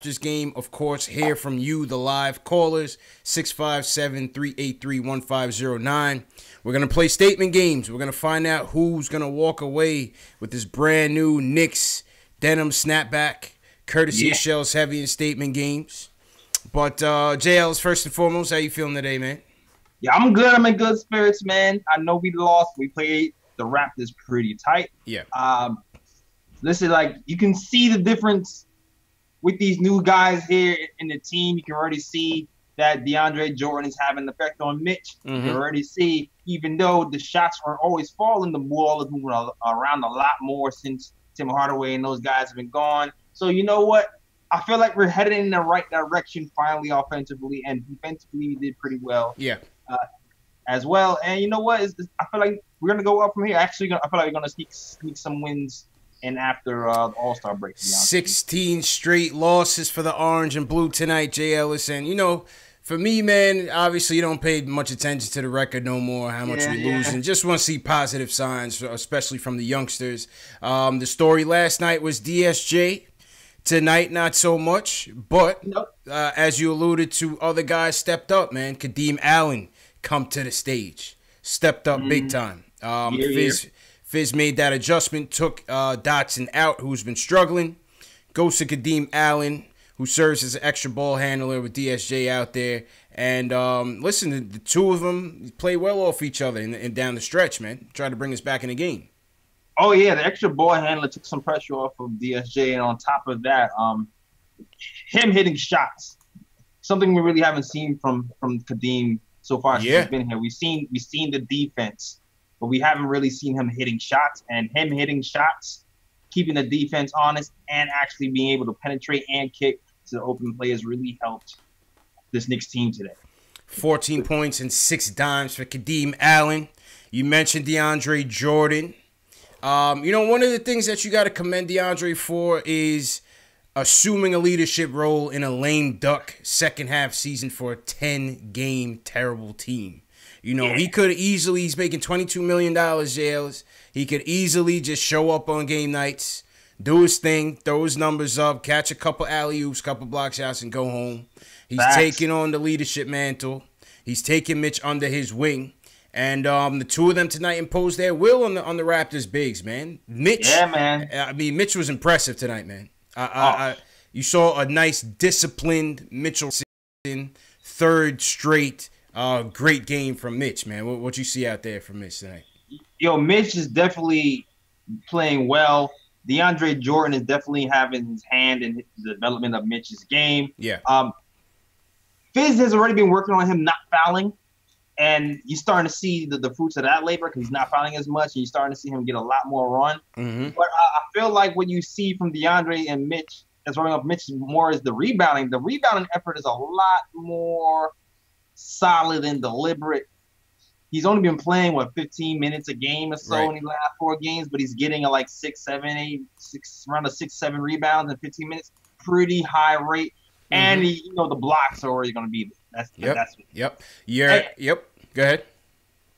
Raptors game, of course, hear from you, the live callers, 657-383-1509. We're going to play statement games. We're going to find out who's going to walk away with this brand new Knicks denim snapback, courtesy of Shells Heavy and statement games. But JL's first and foremost, how you feeling today, man? Yeah, I'm good. I'm in good spirits, man. I know we lost. We played the Raptors pretty tight. Yeah. Listen, like, you can see the difference with these new guys here in the team. You can already see that DeAndre Jordan is having an effect on Mitch. You can already see, even though the shots weren't always falling, the ball is moving around a lot more since Tim Hardaway and those guys have been gone. So, you know what? I feel like we're headed in the right direction finally offensively, and defensively we did pretty well. Yeah. As well. And you know what? I feel like we're going to go up from here. Actually, I feel like we're going to sneak some wins in after the All-Star break. 16 straight losses for the orange and blue tonight, Jay Ellis. And, you know, for me, man, obviously you don't pay much attention to the record no more, how much we lose, and just want to see positive signs, especially from the youngsters. The story last night was DSJ. Tonight, not so much. But as you alluded to, other guys stepped up, man. Kadeem Allen come to the stage. Stepped up big time. Fizz made that adjustment, took Dotson out, who's been struggling. Goes to Kadeem Allen, who serves as an extra ball handler with DSJ out there. And listen, the two of them play well off each other and down the stretch, man. Try to bring us back in the game. Oh, yeah, the extra ball handler took some pressure off of DSJ. And on top of that, him hitting shots, something we really haven't seen from Kadeem so far since he's been here. We've seen the defense, but we haven't really seen him hitting shots. And him hitting shots, keeping the defense honest, and actually being able to penetrate and kick to the open players really helped this Knicks team today. 14 points and 6 dimes for Kadeem Allen. You mentioned DeAndre Jordan. You know, one of the things that you got to commend DeAndre for is assuming a leadership role in a lame duck second half season for a 10-game terrible team. You know, he could easily, he's making $22 million, Jails. He could easily just show up on game nights, do his thing, throw his numbers up, catch a couple alley-oops, couple block shots, and go home. He's taking on the leadership mantle. He's taking Mitch under his wing. And the two of them tonight imposed their will on the Raptors bigs, man. Mitch, I mean, Mitch was impressive tonight, man. You saw a nice, disciplined Mitchell third straight great game from Mitch, man. What you see out there from Mitch tonight? Yo, Mitch is definitely playing well. DeAndre Jordan is definitely having his hand in the development of Mitch's game. Yeah. Fizz has already been working on him not fouling. And you're starting to see the fruits of that labor because he's not fouling as much, and you're starting to see him get a lot more run. But I feel like what you see from DeAndre and Mitch, that's running up Mitch more, is the rebounding. The rebounding effort is a lot more solid and deliberate. He's only been playing, 15 minutes a game or so in the last 4 games, but he's getting around 6, 7 rebounds in 15 minutes. Pretty high rate. And, you know, the blocks are already going to be there. Go ahead.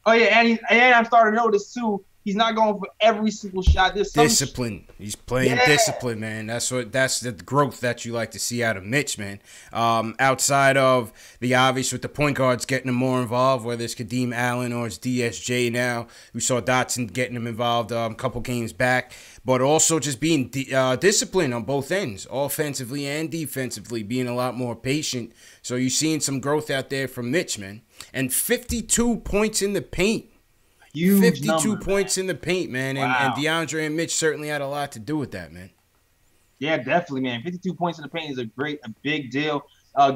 Oh, yeah, and I'm starting to notice, too, he's not going for every single shot. There's some discipline. He's playing discipline, man. That's the growth that you like to see out of Mitch, man. Outside of the obvious with the point guards getting him more involved, whether it's Kadeem Allen or it's DSJ now. We saw Dotson getting him involved a couple games back. But also just being disciplined on both ends, offensively and defensively, being a lot more patient. So you're seeing some growth out there from Mitch, man. And 52 points in the paint. Huge 52 points in the paint, man. And DeAndre and Mitch certainly had a lot to do with that, man. Yeah, definitely, man. 52 points in the paint is a big deal.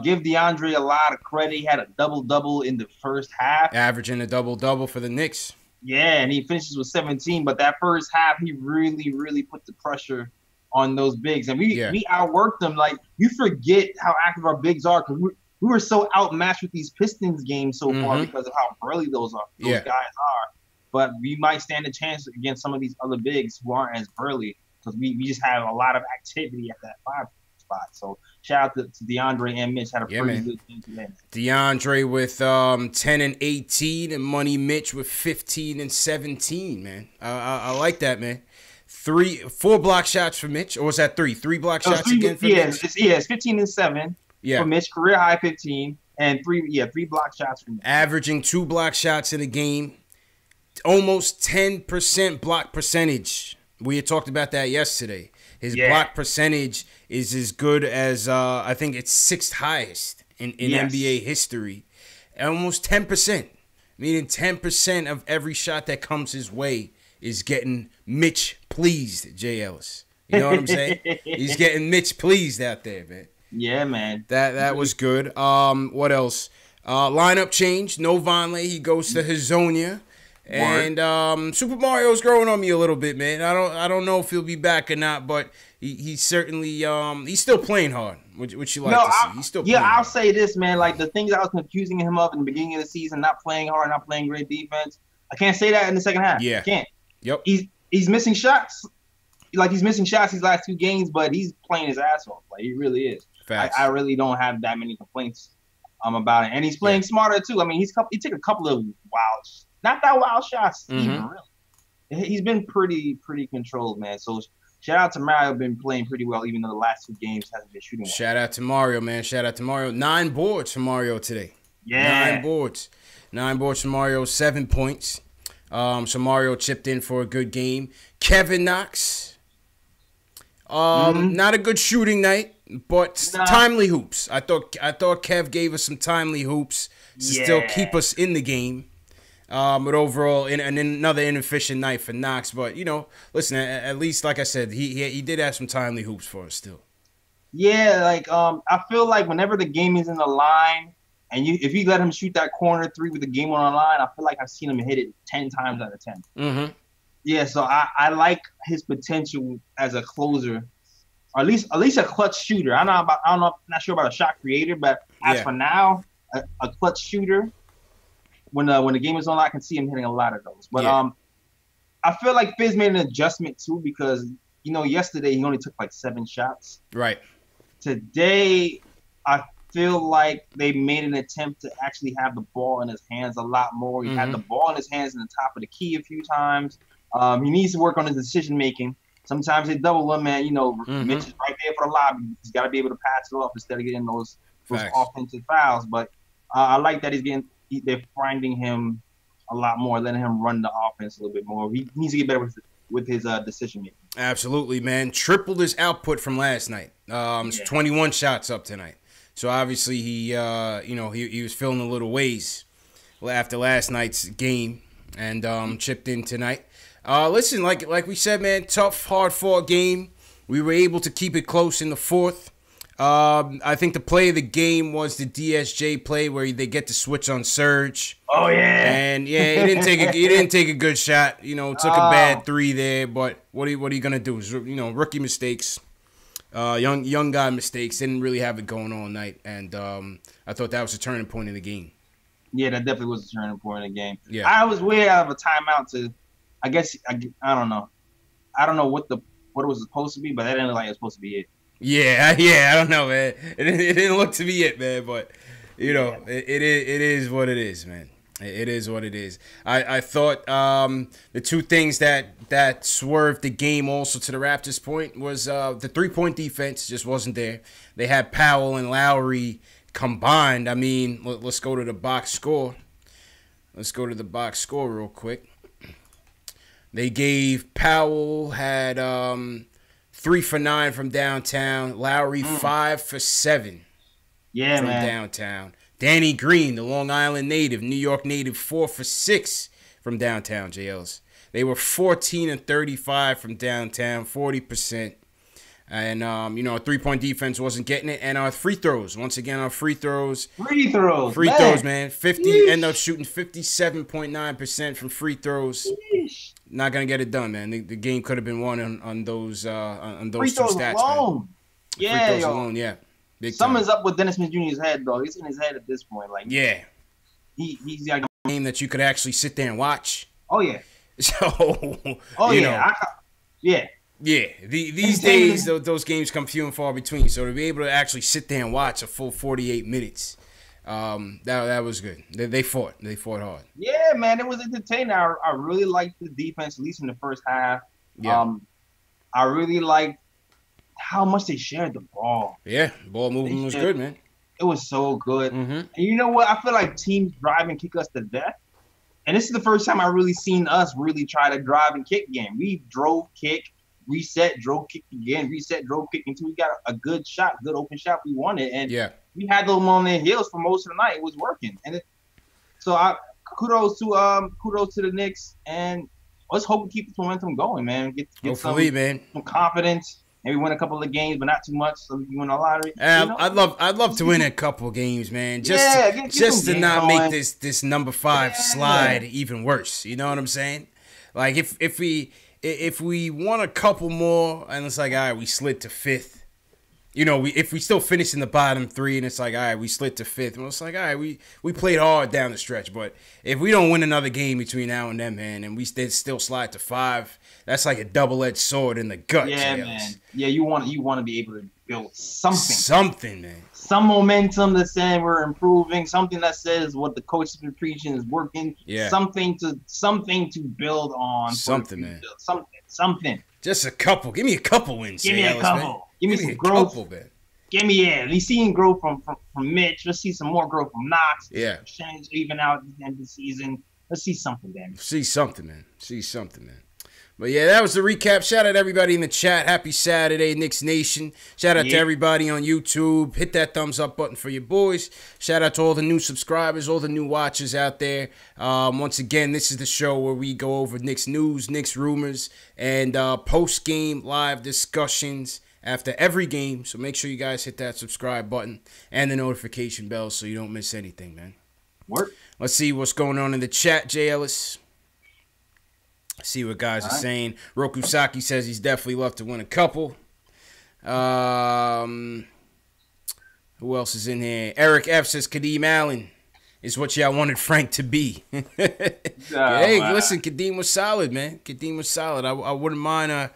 Give DeAndre a lot of credit. He had a double-double in the first half. Averaging a double-double for the Knicks. Yeah, and he finishes with 17. But that first half, he really put the pressure on those bigs. And we outworked them. Like, you forget how active our bigs are because we were so outmatched with these Pistons games so far because of how burly those guys are. But we might stand a chance against some of these other bigs who aren't as burly because we just have a lot of activity at that 5 spot. So shout out to DeAndre and Mitch. Had a pretty good game today. DeAndre with 10 and 18 and Money Mitch with 15 and 17, man. I like that, man. 4 block shots for Mitch, or was that 3? 3 block shots again for Mitch? It's 15 and 7 for Mitch, career high 15, and 3 block shots for Mitch. Averaging 2 block shots in a game, almost 10% block percentage. We had talked about that yesterday. His block percentage is as good as I think it's 6th highest in NBA history. Almost 10%. Meaning 10% of every shot that comes his way is getting Mitch pleased, Jay Ellis. You know what I'm saying? He's getting Mitch pleased out there, man. Yeah, man. That was good. What else? Lineup change. No Vonleh. He goes to Hazonia. And Super Mario's growing on me a little bit, man. I don't know if he'll be back or not, but he's certainly he's still playing hard. Which you like to see. He's still playing I'll hard. say this, man. Like the things I was confusing him of in the beginning of the season, not playing hard, not playing great defense. I can't say that in the second half. Yeah. I can't. Yep. He's missing shots. Like he's missing shots these last 2 games, but he's playing his ass off. Like he really is. I really don't have that many complaints about it. And he's playing smarter too. I mean, he took a couple of not that wild shots even really. He's been pretty controlled, man. So shout out to Mario, been playing pretty well, even though the last 2 games hasn't been shooting well. Shout out to Mario, man. Shout out to Mario. 9 boards for Mario today. Yeah. 9 boards. 9 boards for Mario, 7 points. So Mario chipped in for a good game. Kevin Knox. Not a good shooting night, but timely hoops. I thought Kev gave us some timely hoops to still keep us in the game. But overall, in another inefficient night for Knox. But listen, at least like I said, he did have some timely hoops for us still. Yeah, like I feel like whenever the game is in the line, and if you let him shoot that corner 3 with the game on the line, I feel like I've seen him hit it 10 times out of 10. Mm-hmm. Yeah, so I like his potential as a closer, or at least a clutch shooter. Not sure about a shot creator, but as for now, a clutch shooter. When the game is on, I can see him hitting a lot of those. But I feel like Fizz made an adjustment too, because yesterday he only took like 7 shots. Right. Today, I feel like they made an attempt to actually have the ball in his hands a lot more. He had the ball in his hands in the top of the key a few times. He needs to work on his decision making. Sometimes they double him, man. Mitch is right there for the lob. He's got to be able to pass it off instead of getting those offensive fouls. But I like that they're finding him a lot more, letting him run the offense a little bit more. He needs to get better with his decision making. Absolutely, man. Tripled his output from last night. 21 shots up tonight. So obviously he was feeling a little ways after last night's game and chipped in tonight. Listen, like we said, man, tough, hard-fought game. We were able to keep it close in the 4th. I think the play of the game was the DSJ play where they get to switch on Serge. Oh yeah, and he didn't take a good shot. Took a bad 3 there. But what are you gonna do? Rookie mistakes, young guy mistakes. Didn't really have it going all night, and I thought that was a turning point in the game. Yeah, that definitely was a turning point in the game. Yeah, I was way out of a timeout to. I guess I don't know. I don't know what it was supposed to be, but that didn't look like it was supposed to be it. Yeah, I don't know, man. It didn't look to be it, man. But it is what it is, man. It is what it is. I thought the 2 things that swerved the game also to the Raptors' point was the 3-point defense just wasn't there. They had Powell and Lowry combined. I mean, let's go to the box score. Let's go to the box score real quick. They gave Powell had 3 for 9 from downtown. Lowry 5 for 7 from downtown. Danny Green, the Long Island native, New York native, 4 for 6 from downtown, JLs. They were 14 and 35 from downtown, 40%. And, a 3-point defense wasn't getting it. And our free throws, once again, our free throws. Free throws, man. 50, end up shooting 57.9% from free throws. Yeesh. Not going to get it done, man. The game could have been won on those free 2 stats, alone. Man. Yeah, free throws alone, yeah. Something's up with Dennis Smith Jr.'s head, though. He's in his head at this point. Like, yeah. He's got a game that you could actually sit there and watch. Oh, yeah. So, yeah. Yeah, these days, those games come few and far between. So to be able to actually sit there and watch a full 48 minutes, that was good. They fought hard. Yeah, man, it was entertaining. I really liked the defense, at least in the first half. Yeah. I really liked how much they shared the ball. Yeah, ball movement was good, man. It was so good. Mm-hmm. And you know what? I feel like teams drive and kick us to death. And this is the first time I really seen us really try to drive and kick game. We drove, kick, reset, drove, kick again, reset, drove, kick until we got a good shot, good open shot we wanted. And we had those on their heels for most of the night. It was working. And kudos to the Knicks, and let's hope we keep this momentum going, man. Get hopefully, some confidence. Maybe win a couple of games, but not too much, so we can win a lottery. I'd love to win a couple of games, man. Just to not make this number 5 slide even worse. You know what I'm saying? Like if we won a couple more, and it's like, all right, we slid to 5th. You know, if we still finish in the bottom 3, and it's like, all right, we slid to 5th, and it's like, all right, we played hard down the stretch, but if we don't win another game between now and then, man, and we still slide to 5, that's like a double-edged sword in the gut. Yeah, man. Yeah, you want to be able to build something, man. Some momentum that's saying we're improving. Something that says what the coach has been preaching is working. Yeah. Something to build on. Something, man. Something. Just a couple. Give me a couple wins. Give me a couple. Man. Give me some growth. Couple, man. Give me We've seen growth from Mitch. Let's see some more growth from Knox. Yeah. Percentage even out at the end of the season. Let's see something, man. See something, man. But yeah, that was the recap. Shout out to everybody in the chat. Happy Saturday, Knicks Nation. Shout out to everybody on YouTube. Hit that thumbs up button for your boys. Shout out to all the new subscribers, all the new watchers out there. Once again, this is the show where we go over Knicks news, Knicks rumors, and post-game live discussions after every game. So make sure you guys hit that subscribe button and the notification bell so you don't miss anything, man. Work. Let's see what's going on in the chat, Jay Ellis. See what guys are saying. Rokusaki says he's definitely love to win a couple. Who else is in here? Eric F says Kadeem Allen is what y'all wanted Frank to be. Hey, listen, Kadeem was solid, man. Kadeem was solid. I wouldn't mind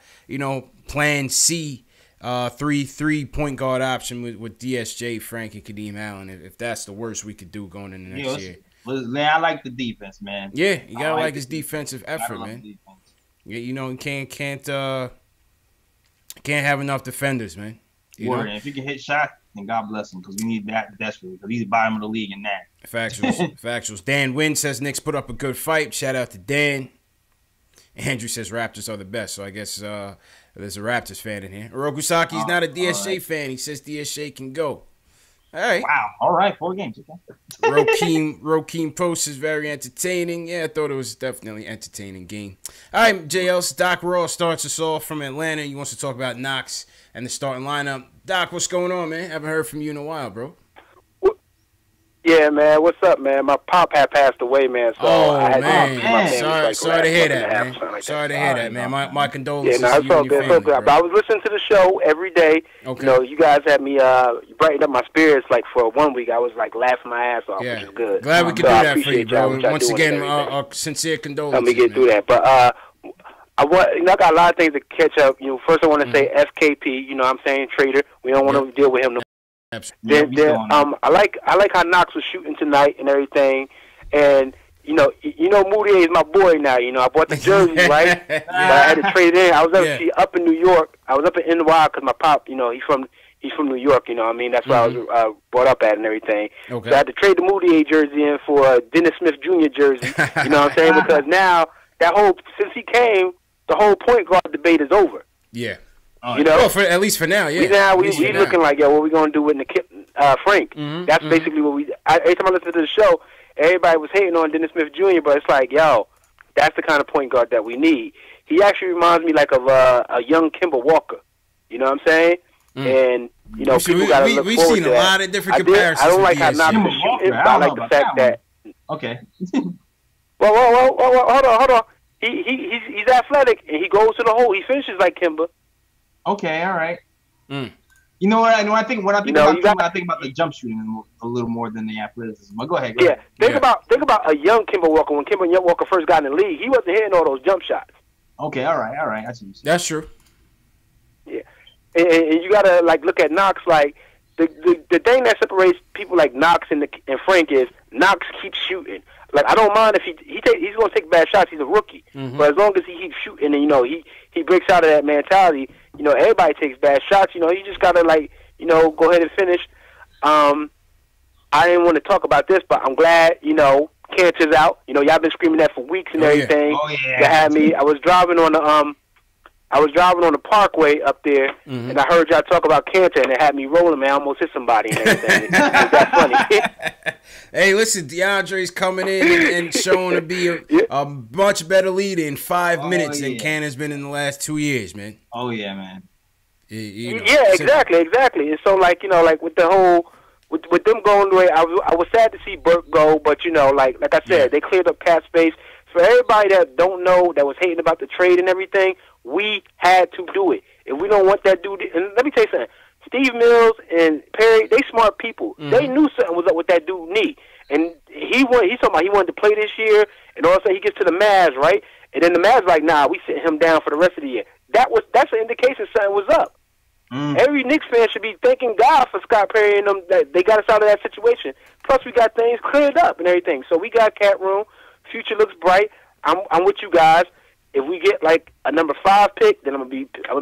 plan C, 3 point guard option with DSJ, Frank, and Kadeem Allen. If that's the worst we could do going into next year. Man, I like the defense, man. Yeah, you gotta like his defensive effort, man. Yeah, you can't have enough defenders, man. If he can hit shots, then God bless him, because we need that desperately, because he's the bottom of the league in that. Factuals. Dan Wynn says Knicks put up a good fight. Shout out to Dan. Andrew says Raptors are the best, so I guess there's a Raptors fan in here. Orokusaki's not a DSJ fan. He says DSJ can go. All right. Wow. All right. 4 games. Okay. Rokeem Post is very entertaining. Yeah, I thought it was definitely an entertaining game. All right, JL. Doc Raw starts us off from Atlanta. He wants to talk about Knox and the starting lineup. Doc, what's going on, man? Haven't heard from you in a while, bro. Yeah, man. What's up, man? My pop had passed away, man. So I had man. Sorry to hear that, man. Sorry to hear that, man. My condolences. Yeah, no, it's all good. But I was listening to the show every day. Okay. You know, you guys had me brighten up my spirits. Like for 1 week, I was like laughing my ass off, which is good. Glad we could do that for you, bro. Once again, our sincere condolences. Let me get through that. But I got a lot of things to catch up. You know, first I want to say SKP. You know, what I'm saying Trader. We don't want to deal with him no. Then I like how Knox was shooting tonight and everything, and you know Moutier is my boy now. You know, I bought the jersey right, but I had to trade it in. I was actually up in New York. I was up in NY because my pop, you know, he's from New York. You know what I mean? That's where I was brought up at and everything. Okay. So I had to trade the Moutier jersey in for a Dennis Smith Jr. jersey. You know what I'm saying? Because now since he came, the whole point guard debate is over. Yeah. You know, well, at least for now, yeah. We looking like, what we gonna do with Frank? That's basically what we. Every time I listen to the show, everybody was hating on Dennis Smith Jr., but it's like, that's the kind of point guard that we need. He actually reminds me like of a young Kemba Walker. You know what I'm saying? And you know, people gotta look forward to that. We've seen a lot of different comparisons. I don't like how Knox is shooting, but I like the fact that. Okay. Well, hold on. He's athletic and he goes to the hole. He finishes like Kemba. Okay, all right. You know what? I think about the jump shooting a little more than the athleticism. But go ahead. Think about a young Kemba Walker. When Kemba Walker first got in the league, he wasn't hitting all those jump shots. Okay, all right. That's true. Yeah, and you gotta look at Knox. Like the thing that separates people like Knox and Frank is Knox keeps shooting. Like I don't mind if he's gonna take bad shots. He's a rookie, but as long as he keeps shooting, and you know he he breaks out of that mentality, you know, everybody takes bad shots. You know, you just gotta like, you know, go ahead and finish. I didn't want to talk about this, but I'm glad, you know, Cantor's out. You know, y'all been screaming that for weeks and everything. Oh yeah. That had me. I was driving on the Parkway up there, and I heard y'all talk about Cantor, and it had me rolling, man. I almost hit somebody and everything. It was that funny. Hey, listen, DeAndre's coming in and showing to be a much better leader in 5 minutes than Cantor's been in the last 2 years, man. Oh yeah, man. You know, yeah, exactly. And so, like, you know, like with the whole. With them going away, I was sad to see Burke go, but, you know, like I said, they cleared up cap space. For everybody that don't know, that was hating about the trade and everything, we had to do it. If we don't want that dude, and let me tell you something, Steve Mills and Perry, they smart people. They knew something was up with that dude knee. And he's talking about he wanted to play this year, and all of a sudden he gets to the Mavs, right? And then the Mavs like, nah, we sitting him down for the rest of the year. That's an indication something was up. Every Knicks fan should be thanking God for Scott Perry and them that they got us out of that situation. Plus, we got things cleared up and everything. So we got cap room. Future looks bright. I'm with you guys. If we get like a number 5 pick, then I'm gonna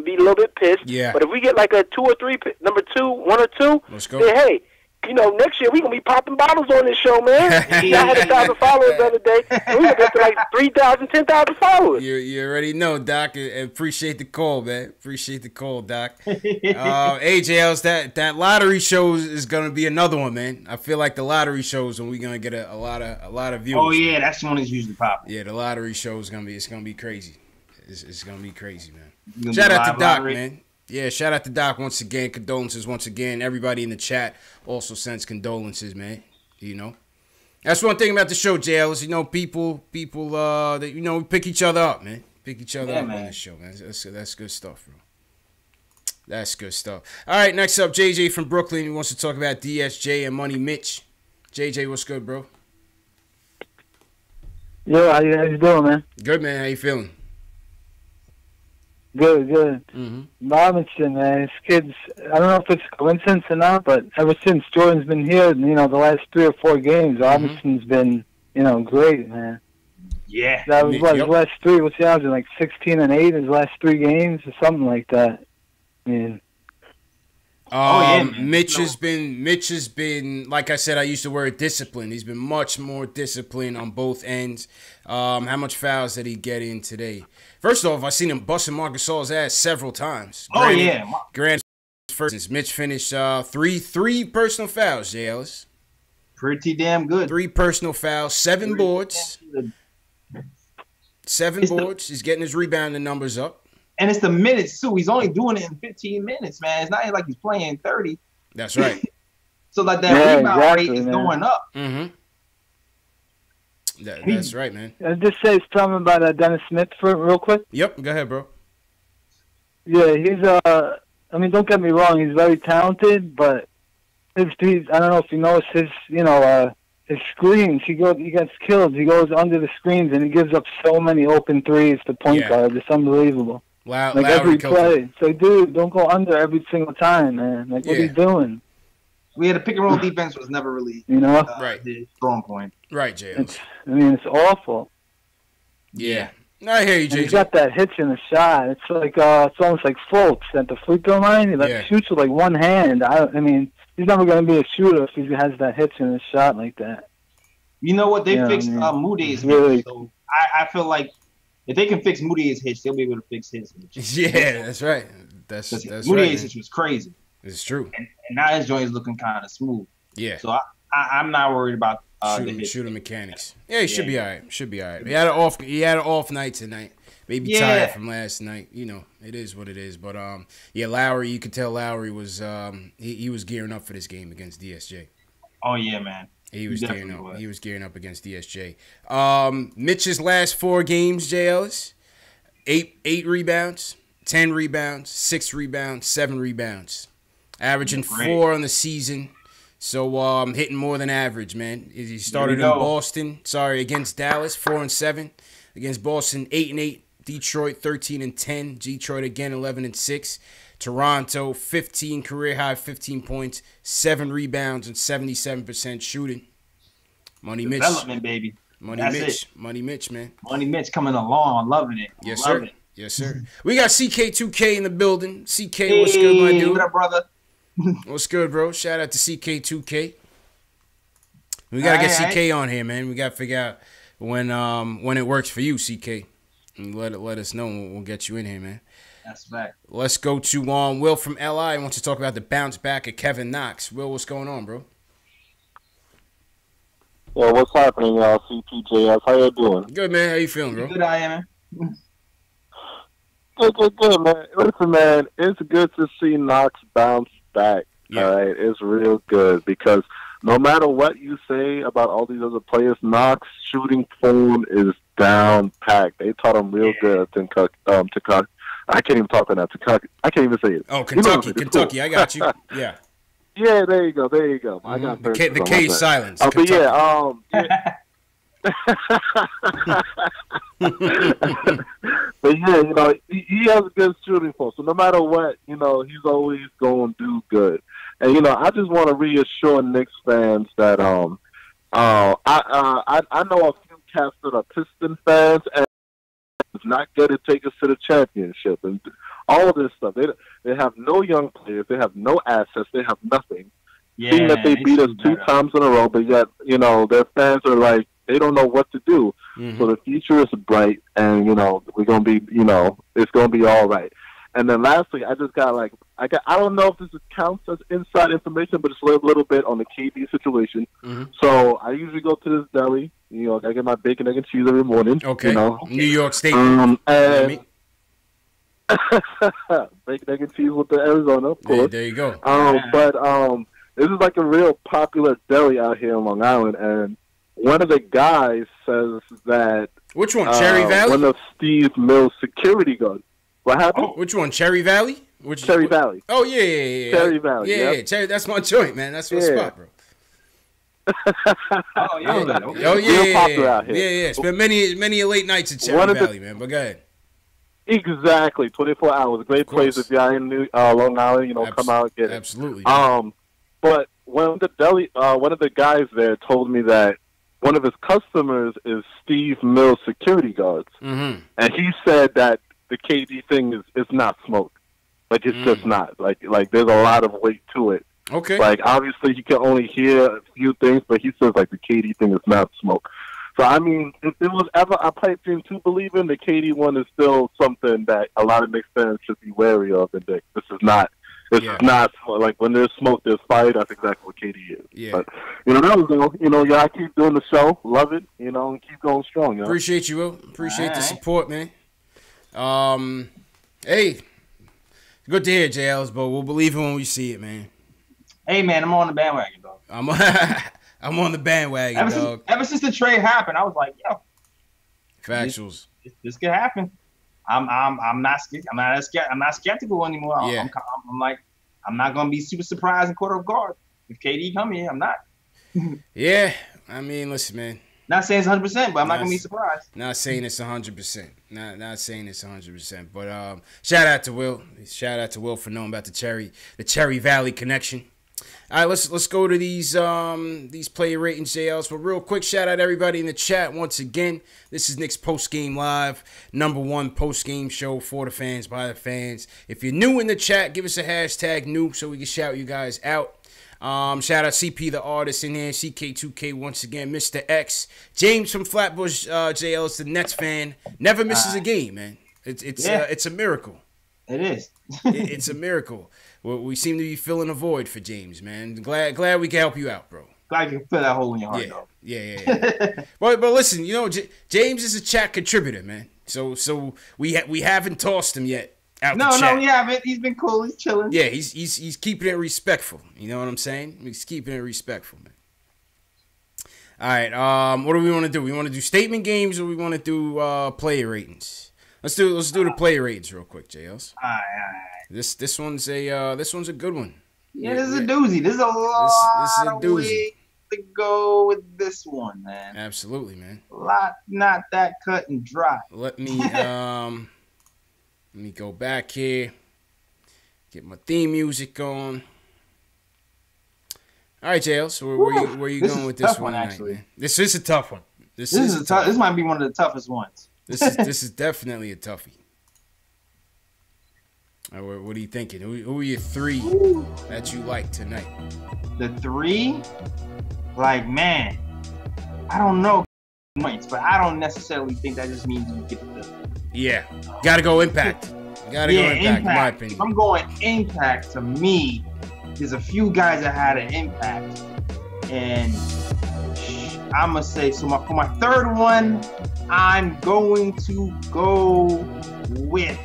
be a little bit pissed. Yeah. But if we get like a 2 or 3 pick, number 2, 1 or 2, let's go. then hey. You know, next year we gonna be popping bottles on this show, man. I had 1,000 followers the other day. We gonna get to like 3,000, 10,000 followers. You already know, Doc. Appreciate the call, man. Appreciate the call, Doc. AJ, that lottery show is gonna be another one, man. I feel like the lottery shows when we gonna get a lot of viewers. Oh yeah, that's the one that's usually popping. Yeah, the lottery show is gonna be crazy. It's gonna be crazy, man. Shout out to Doc, man. Yeah, shout out to Doc once again. Condolences once again. Everybody in the chat also sends condolences, man. You know, that's one thing about the show, JL, is, you know, people that, you know, we pick each other up, man. Pick each other up, man, on this show, man. That's good stuff, bro. That's good stuff. All right, next up, JJ from Brooklyn. He wants to talk about DSJ and Money Mitch. JJ, what's good, bro? Yo, how you doing, man? Good, man. How you feeling? Good. Robinson, man, his kids, I don't know if it's a coincidence or not, but ever since Jordan's been here, you know, the last 3 or 4 games, Robinson's been, you know, great, man. Yeah. That was what, his last 3, what's the odds? Like 16 and 8 his last 3 games or something like that. I mean. Mitch has been, like I said, I used the word discipline. He's been much more disciplined on both ends. How much fouls did he get in today? First off, I seen him busting Marc Gasol's ass several times. Grant first. Mitch finished 3 personal fouls, J. Ellis. Pretty damn good. 3 personal fouls, 7 boards. 7 boards. He's getting his rebounding numbers up. And it's the minutes, too. He's only doing it in 15 minutes, man. It's not like he's playing 30. That's right. So, like, that rebound rate is going up. That's right, man. Just say something about Dennis Smith real quick. Yep, go ahead, bro. Yeah, he's, I mean, don't get me wrong. He's very talented, but I don't know if you notice his, you know, his screens. He gets killed. He goes under the screens, and he gives up so many open threes to point guard. It's unbelievable. Like every play. So, dude, don't go under every single time, man. Like, what are you doing? We had a pick and roll defense was never really, you know, his strong point. Right, Jay. I mean, it's awful. Yeah. I hear you, Jay. He's got that hitch in the shot. It's like it's almost like Fultz at the free throw line. He shoots with like one hand. I mean, he's never going to be a shooter if he has that hitch in his shot like that. You know what? They fixed Moody's hitch, so I feel like if they can fix Moody's hitch, they'll be able to fix his hitch. Yeah, that's right. That's Moody's right, hitch was crazy. It's true. And now his joint is looking kind of smooth. Yeah. So I'm not worried about shooting mechanics. Yeah, he should be all right. Should be all right. He had an off night tonight. Maybe tired from last night. You know, it is what it is. But Lowry, you could tell Lowry was he was gearing up for this game against DSJ. Oh yeah, man. He was gearing up. He was gearing up against DSJ. Mitch's last 4 games, J. Ellis, 8 rebounds, 10 rebounds, 6 rebounds, 7 rebounds, averaging 4 on the season. So hitting more than average, man. He started against Dallas, 4-7, against Boston, 8-8, Detroit 13-10, Detroit again 11-6. Toronto, 15 career-high 15 points, 7 rebounds, and 77% shooting. Money Development, baby. Money Mitch, man. Money Mitch coming along. I'm loving it. Yes, sir. Yes, sir. We got CK2K in the building. CK, what's good, my dude? What up, brother? What's good, bro? Shout out to CK2K. We gotta get CK on here, man. We gotta figure out when it works for you, CK. And let us know. We'll get you in here, man. That's fact. Let's go to Will from LI. I want to talk about the bounce back of Kevin Knox. Will, what's going on, bro? Yo, what's happening, y'all? CPJS, how you doing? Good, man. How you feeling, bro? Good, I am, man. Good, man. Listen, man, it's good to see Knox bounce back. Yeah. All right, it's real good because no matter what you say about all these other players, Knox shooting form is down packed. They taught him real good to Kentucky. I can't even talk about Kentucky. I can't even say it. Oh, Kentucky, Kentucky. Cool. I got you. Yeah. Yeah, there you go. I got the K silence. Oh, but yeah, but yeah, you know, he has a good shooting form. So no matter what, you know, he's always going to do good. And you know, I just want to reassure Knicks fans that I know a few cats that are Piston fans, and it's not good to take us to the championship and all of this stuff. They have no young players, they have no assets, they have nothing. Yeah, seeing that they beat us 2 times in a row, but yet, you know, their fans are like, they don't know what to do. Mm-hmm. So the future is bright, and, you know, we're going to be, you know, it's going to be all right. And then lastly, I just got like, I don't know if this counts as inside information, but it's a little bit on the KD situation. Mm-hmm. So I usually go to this deli, you know, I get my bacon, egg, and cheese every morning. Okay. You know? New York State. And bacon, egg, and cheese with the Arizona, of course. There you go. But this is like a real popular deli out here in Long Island, and one of the guys says that... Which one, Cherry Valley? One of Steve Mills' security guards. What happened? Oh, which one, Cherry Valley? Cherry Valley. Oh, yeah. Cherry Valley, yeah. Cherry, that's my joint, man. That's my spot, bro. Oh, yeah. Oh, yeah. Real popular out here. Yeah. Spent many late nights at Cherry Valley, man. But go ahead. Exactly. 24 hours. Great place if you're in Long Island, you know, come out and get it. Absolutely. But one of the guys there told me that one of his customers is Steve Mills' security guards. Mm-hmm. And he said that the KD thing is not smoke. Like, it's just not. Like there's a lot of weight to it. Okay. Like, obviously, you can only hear a few things, but he says, like, the KD thing is not smoke. So, I mean, if there was ever a pipe dream to believe in, the KD one is still something that a lot of Knicks fans should be wary of. And this is not. It's not like when there's smoke, there's fire. That's exactly what KD is. Yeah. But, you know, that was all. You know, y'all keep doing the show. Love it. You know, and keep going strong. You know? Appreciate you, Will. Appreciate the support, man. Hey, good to hear, JLs, but we'll believe it when we see it, man. Hey, man, I'm on the bandwagon, dog. I'm on the bandwagon, dog. Ever since the trade happened, I was like, yo, factuals. This could happen. I'm not scared. I'm not skeptical anymore. Yeah. I'm like, I'm not gonna be super surprised and caught off guard if KD come here. I'm not. Yeah, I mean, listen, man. Not saying it's 100%, but I'm not gonna be surprised. Not saying it's 100%. Not saying it's 100%. But shout out to Will. Shout out to Will for knowing about the Cherry Valley connection. All right, let's go to these player ratings, JLs. But real quick, shout out everybody in the chat once again. This is Knicks Post Game Live, #1 post game show for the fans by the fans. If you're new in the chat, give us a hashtag new so we can shout you guys out. Shout out CP the artist in here, CK2K once again, Mr. X, James from Flatbush, JL's the Nets fan, never misses a game, man. It's a miracle. It is. It's a miracle. We seem to be filling a void for James, man. Glad we can help you out, bro. Glad you can fill that hole in your heart, though. Yeah. but listen, you know, James is a chat contributor, man. So we haven't tossed him yet. No, we haven't. He's been cool. He's chilling. Yeah, he's keeping it respectful. You know what I'm saying? He's keeping it respectful, man. All right. What do we want to do? We want to do statement games, or we want to do player ratings? Let's do the player ratings real quick, JLs. All right. This one's a good one. Yeah, this is a doozy. This is a lot of ways to go with this one, man. Absolutely, man. A lot not that cut and dry. Let me go back here. Get my theme music on. All right, JL. So where you going with this one? Actually, man? This is a tough one. This might be one of the toughest ones. This is definitely a toughie. What are you thinking? Who are your three that you like tonight? The three, like, man, I don't know points, but I don't necessarily think that just means you get the. Yeah, gotta go impact. Gotta go impact, in my opinion. If I'm going impact, to me, there's a few guys that had an impact, and I'm gonna say so. For my third one, I'm going to go with.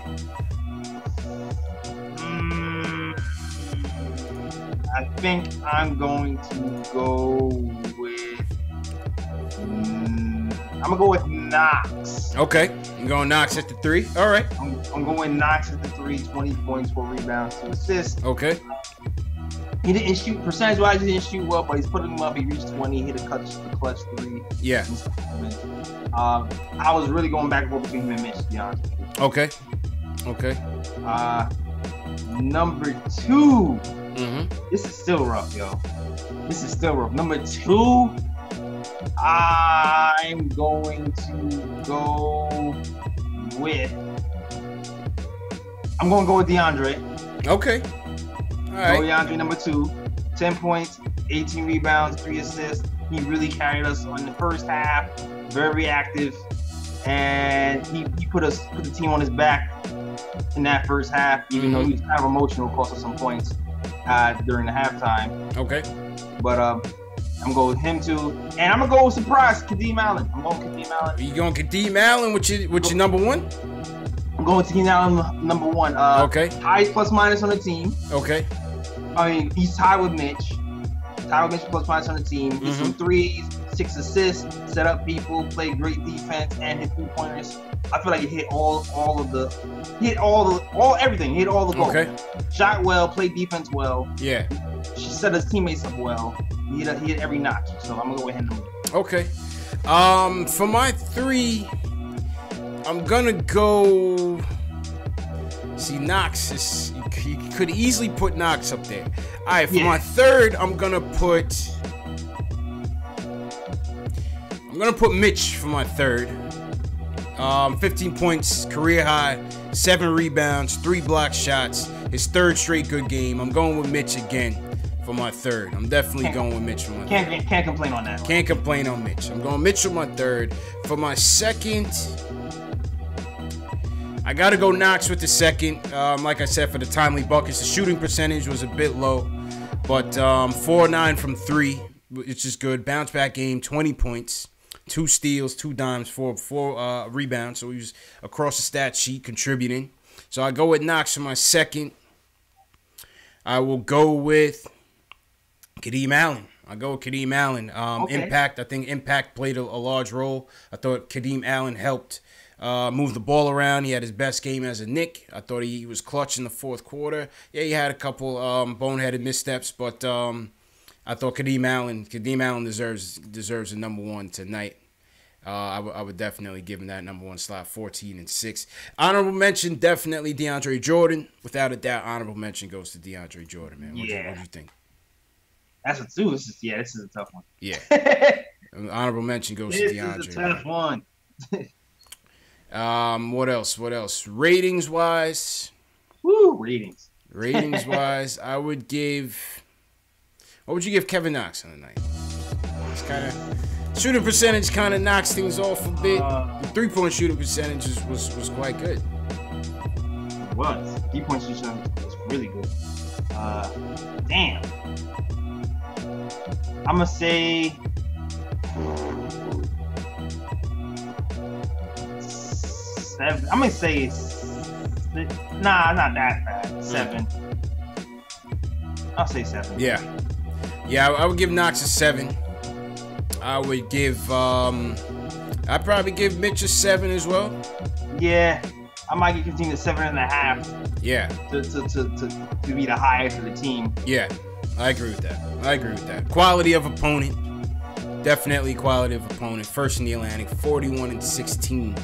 I think I'm going to go with. I'm gonna go with Knox. Okay, I'm going Knox at the 3. All right. I'm going Knox at the 3. 20 points, 4 rebounds, 2 assists. Okay. He didn't shoot percentage-wise. He didn't shoot well, but he's putting him up. He reached 20. He hit a clutch 3. Yeah. I was really going back and forth between him and Mitch, to be honest with you. Okay. Okay. Number 2. Mm-hmm. This is still rough, yo. This is still rough. Number 2, I'm going to go with. I'm going to go with DeAndre. Okay. All right. Go DeAndre, number 2. 10 points, 18 rebounds, 3 assists. He really carried us on the first half. Very active, and he put the team on his back in that first half. Even though he was kind of emotional, cost us some points during the halftime. Okay. But I'm gonna go with him too, and I'm gonna go with surprise Kadeem Allen. I'm going Kadeem Allen. Are you going Kadeem Allen? Which your number 1? I'm going Kadeem Allen, number 1. Okay. Highest plus minus on the team. Okay. I mean, he's tied with Mitch. Plus minus on the team. He's some threes, 6 assists, set up people, played great defense, and hit 3-pointers. I feel like he hit everything. He hit all the goals. Okay. Shot well, played defense well. Yeah. She set his teammates up well. He hit every notch. So I'm gonna go with him. Okay. For my 3, I'm gonna go. See, Knox is. You could easily put Knox up there. All right. For my 3rd, I'm gonna put Mitch for my 3rd. 15 points, career high, 7 rebounds, 3 block shots. His 3rd straight good game. I'm going with Mitch again for my 3rd. I'm definitely going with Mitch for my 3rd. Can't complain on that. Can't complain on Mitch. I'm going Mitch for my 3rd. For my 2nd, I got to go Knox with the 2nd. Like I said, for the timely buckets, the shooting percentage was a bit low, but 4-9 from 3, which is good. Bounce back game, 20 points. 2 steals, 2 dimes, 4 rebounds. So he was across the stat sheet contributing. So I go with Knox for my 2nd. I will go with Kadeem Allen. I go with Kadeem Allen. Okay. Impact. I think Impact played a large role. I thought Kadeem Allen helped move the ball around. He had his best game as a Knick. I thought he was clutch in the 4th quarter. Yeah, he had a couple boneheaded missteps, but I thought Kadeem Allen deserves a number 1 tonight. I would definitely give him that number 1 slot, 14 and 6. Honorable mention, definitely DeAndre Jordan. Without a doubt, honorable mention goes to DeAndre Jordan, man. What do you think? That's a 2. This is a tough one. Yeah. Honorable mention goes to DeAndre. This is a tough one. What else? Ratings wise. Woo, ratings. Ratings wise, I would give. What would you give Kevin Knox on the night? It's kind of shooting percentage kind of knocks things off a bit. The 3-point shooting percentage was quite good. It was. 3-point shooting was really good. Damn. I'm gonna say 7. I'm gonna say nah, not that bad. 7. I'll say 7. Yeah, I would give Knox a 7. I would give I'd probably give Mitch a 7 as well. Yeah, I might give his team a 7.5. Yeah. To be the highest of the team. Yeah, I agree with that. Quality of opponent. Definitely quality of opponent. First in the Atlantic, 41 and 16.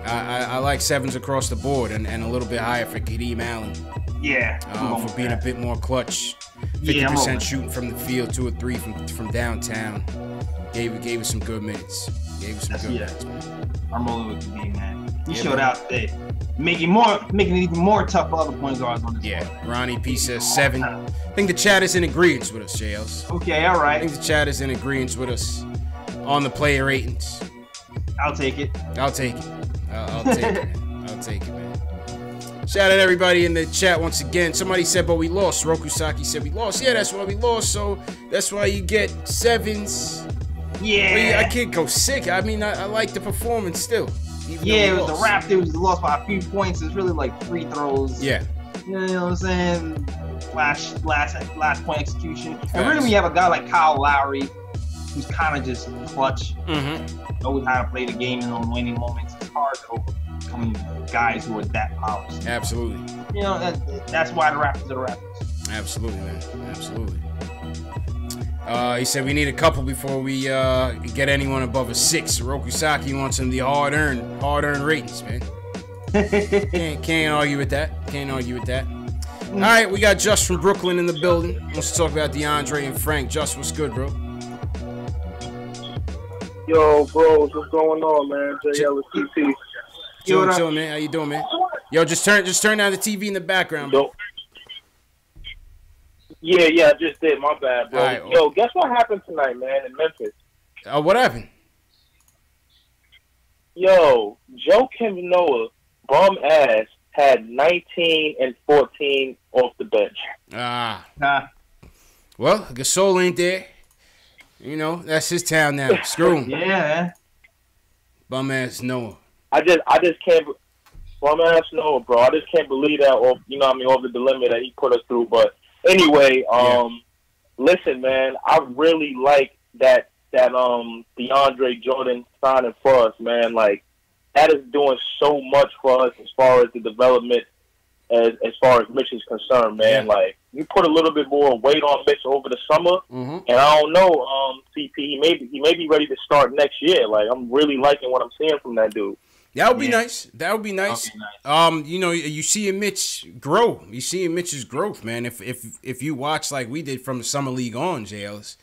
I like 7s across the board and a little bit higher for Kadeem Allen. Yeah. For being a bit more clutch. 50% shooting from the field, 2 or 3 from downtown. Gave us some good minutes. Minutes, man. I'm rolling with Kadeem, man. He showed out today, making it even more tough for other point guards on this. Yeah, Ronnie P says 7. I think the chat is in agreement with us, JLs. Okay, all right. I think the chat is in agreement with us on the player ratings. I'll take it. I'll take it. I'll take it. I'll take it, man. Shout out everybody in the chat once again. Somebody said, but we lost. Rokusaki said we lost. Yeah, that's why we lost. So that's why you get 7s. Yeah. I can't go 6. I mean, I like the performance still. Yeah, it was the Raptors lost by a few points. It's really like free throws. Yeah. You know what I'm saying? Last point execution. And really, when you have a guy like Kyle Lowry, who's kind of just clutch, knows how to play the game in those winning moments, it's hard to overcome guys who are that polished. Absolutely. You know, that's why the Raptors are the Raptors. Absolutely, man. Absolutely. He said we need a couple before we get anyone above a 6. Rokusaki wants him the hard-earned ratings, man. Can't argue with that. Can't argue with that. All right, we got Just from Brooklyn in the building. Let's talk about DeAndre and Frank. Just, what's good, bro? Yo, bros, what's going on, man? JLCP. Chillin', man. How you doing, man? Yo, just turn down the TV in the background, bro. Yeah, I just did. My bad, bro. Right, Yo, guess what happened tonight, man, in Memphis? What happened? Yo, Joe Kim Noah, bum ass, had 19 and 14 off the bench. Well, Gasol ain't there. You know, that's his town now. Screw him. Yeah. Bum ass Noah. I just can't. Bum ass Noah, bro. I just can't believe that. Off, you know, what I mean, over the dilemma that he put us through. But anyway, listen, man. I really like that DeAndre Jordan signing for us, man. Like, that is doing so much for us as far as the development, as far as Mitch is concerned, man. Yeah. Like, you put a little bit more weight on Mitch over the summer, and I don't know, CP, he may be ready to start next year. Like, I'm really liking what I'm seeing from that dude. That would be nice. That would be nice. You know, you see Mitch grow. You see Mitch's growth, man. If you watch like we did from the summer league on, JLs,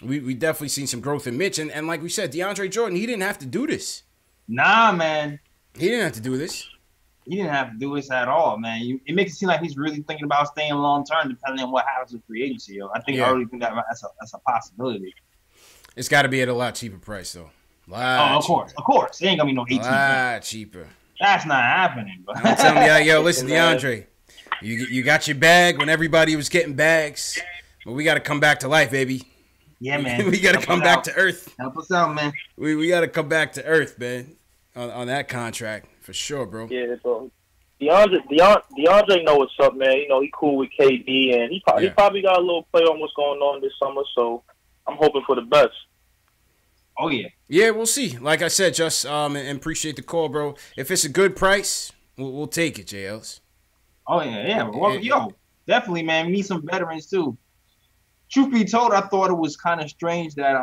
we definitely seen some growth in Mitch. And like we said, DeAndre Jordan, he didn't have to do this. Nah, man. He didn't have to do this. He didn't have to do this at all, man. It makes it seem like he's really thinking about staying long term, depending on what happens with free agency. I really think that's a possibility. It's got to be at a lot cheaper price, though. Of course. It ain't gonna be no 18. A lot cheaper. That's not happening, bro. I'm telling you, yo, listen, DeAndre, you got your bag when everybody was getting bags, but we got to come back to life, baby. Yeah, man. We got to come back to earth. Help us out, man. We got to come back to earth, man, on that contract for sure, bro. Yeah, bro. DeAndre know what's up, man. You know, he cool with KD, and he probably got a little play on what's going on this summer, so I'm hoping for the best. Oh, yeah. Yeah, we'll see. Like I said, just and appreciate the call, bro. If it's a good price, we'll take it, JLs. Oh, yeah. Well, definitely, man. We need some veterans, too. Truth be told, I thought it was kind of strange that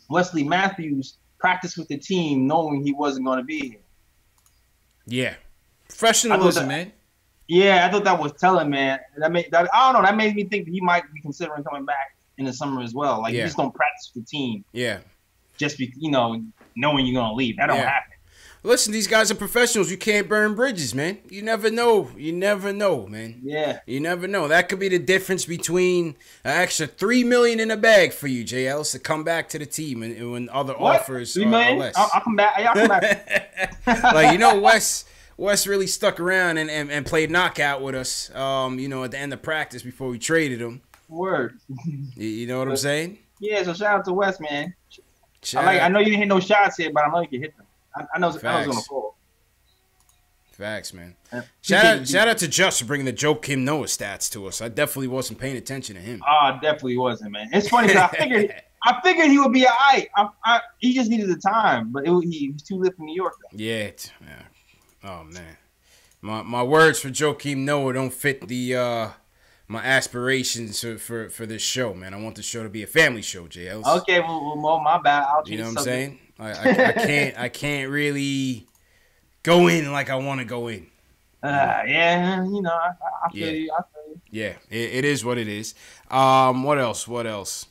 Wesley Matthews practiced with the team knowing he wasn't going to be here. Yeah. Professionalism, man. Yeah, I thought that was telling, man. I don't know. That made me think that he might be considering coming back in the summer as well. Like, you just don't practice with the team. Yeah. Just knowing you're going to leave. That don't happen. Listen, these guys are professionals. You can't burn bridges, man. You never know. You never know, man. Yeah. You never know. That could be the difference between an extra $3 million in a bag for you, JLs, to come back to the team and when other offers are less. I'll come back. I'll come back. Like, Wes really stuck around and played knockout with us, at the end of practice before we traded him. Word. You know what I'm saying? Yeah, so shout out to Wes, man. I know you didn't hit no shots here, but I know you can hit them. I was on the call. Facts, man. Shout out to Just for bringing the Joe Kim Noah stats to us. I definitely wasn't paying attention to him. I definitely wasn't, man. It's funny because I figured he would be all right. He just needed the time, but he was too lit for New York, though. Yeah. Oh man, my words for Joe Kim Noah don't fit the my aspirations for this show, man. I want the show to be a family show, JLs. Okay, well, my bad. You know what I'm saying? I can't really go in like I want to go in. Yeah, I feel you. Yeah, it is what it is. What else?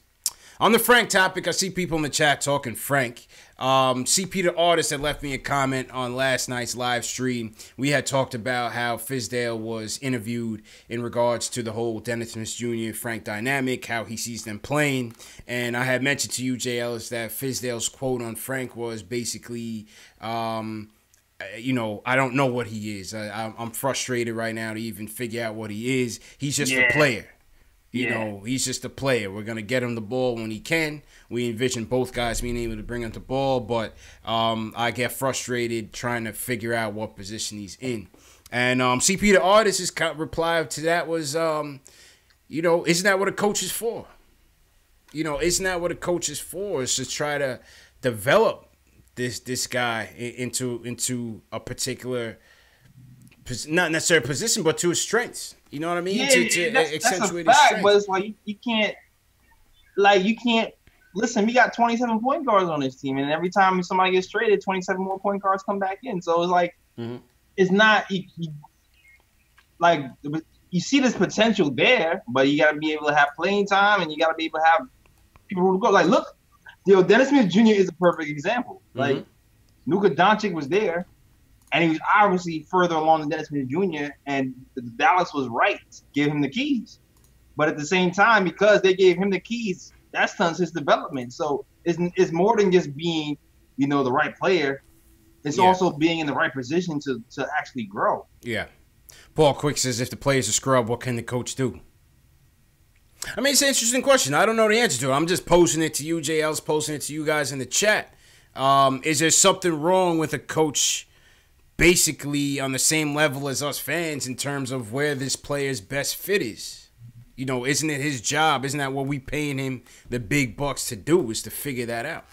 On the Frank topic, I see people in the chat talking Frank. CP the Artist had left me a comment on last night's live stream. We had talked about how Fizdale was interviewed in regards to the whole Dennis Smith Jr. Frank dynamic, how he sees them playing. And I had mentioned to you, JL, is that Fizdale's quote on Frank was basically, you know, I don't know what he is. I'm frustrated right now to even figure out what he is. He's just a player. You know, he's just a player. We're going to get him the ball when he can. We envision both guys being able to bring him the ball, but I get frustrated trying to figure out what position he's in. And CP the Artist's reply to that was, you know, isn't that what a coach is for? You know, isn't that what a coach is for? Is to try to develop this guy into a particular, not necessarily position, but to his strengths. You know what I mean? Yeah, to accentuate that's a fact, his but it's like you can't listen. We got 27 point guards on this team, and every time somebody gets traded, 27 more point guards come back in. So it's like it's not like you see this potential there, but you got to be able to have playing time, and you got to be able to have people who go. Like, look, Dennis Smith Jr. is a perfect example. Like, Luka Doncic was there. And he was obviously further along than Dennis Smith Jr., and Dallas was right to give him the keys. But at the same time, because they gave him the keys, that stunts his development. So it's more than just being, you know, the right player. It's also being in the right position to actually grow. Yeah. Paul Quick says, if the player's a scrub, what can the coach do? I mean, it's an interesting question. I don't know the answer to it. I'm just posing it to you. JL's posing it to you guys in the chat. Is there something wrong with a coach basically on the same level as us fans in terms of where this player's best fit is? You know, isn't it his job? Isn't that what we paying him the big bucks to do, is to figure that out?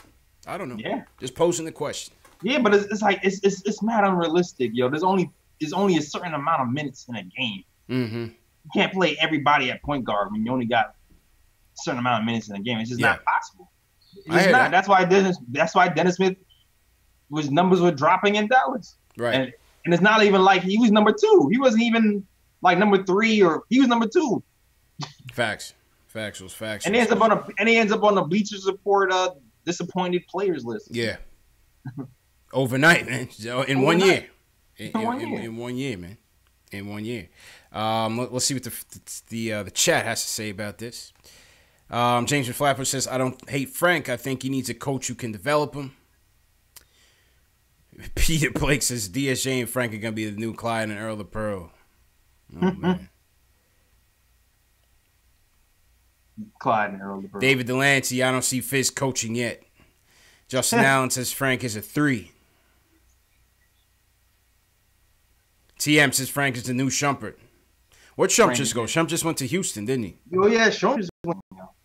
I don't know. Yeah. Just posing the question. Yeah, but it's like it's mad unrealistic, yo. There's only a certain amount of minutes in a game. You can't play everybody at point guard when you only got a certain amount of minutes in a game. It's just not possible. It's not. That's why Dennis Smith, his numbers were dropping in Dallas. Right. And it's not even like he was number 2. He wasn't even like number 3, or he was number 2. Facts. And he ends up on the Bleachers Report disappointed players list. Yeah. Overnight, man. In 1 year. In 1 year, man. In 1 year. Let's see what the chat has to say about this. James Flapper says, I don't hate Frank. I think he needs a coach who can develop him. Peter Blake says DSJ and Frank are going to be the new Clyde and Earl of Pearl. Oh, man. Clyde and Earl of Pearl. David Delancey, I don't see Fizz coaching yet. Justin Allen says Frank is a 3. TM says Frank is the new Shumpert. Where'd Shump just go? Shump just went to Houston, didn't he? Oh, yeah, Shump just went.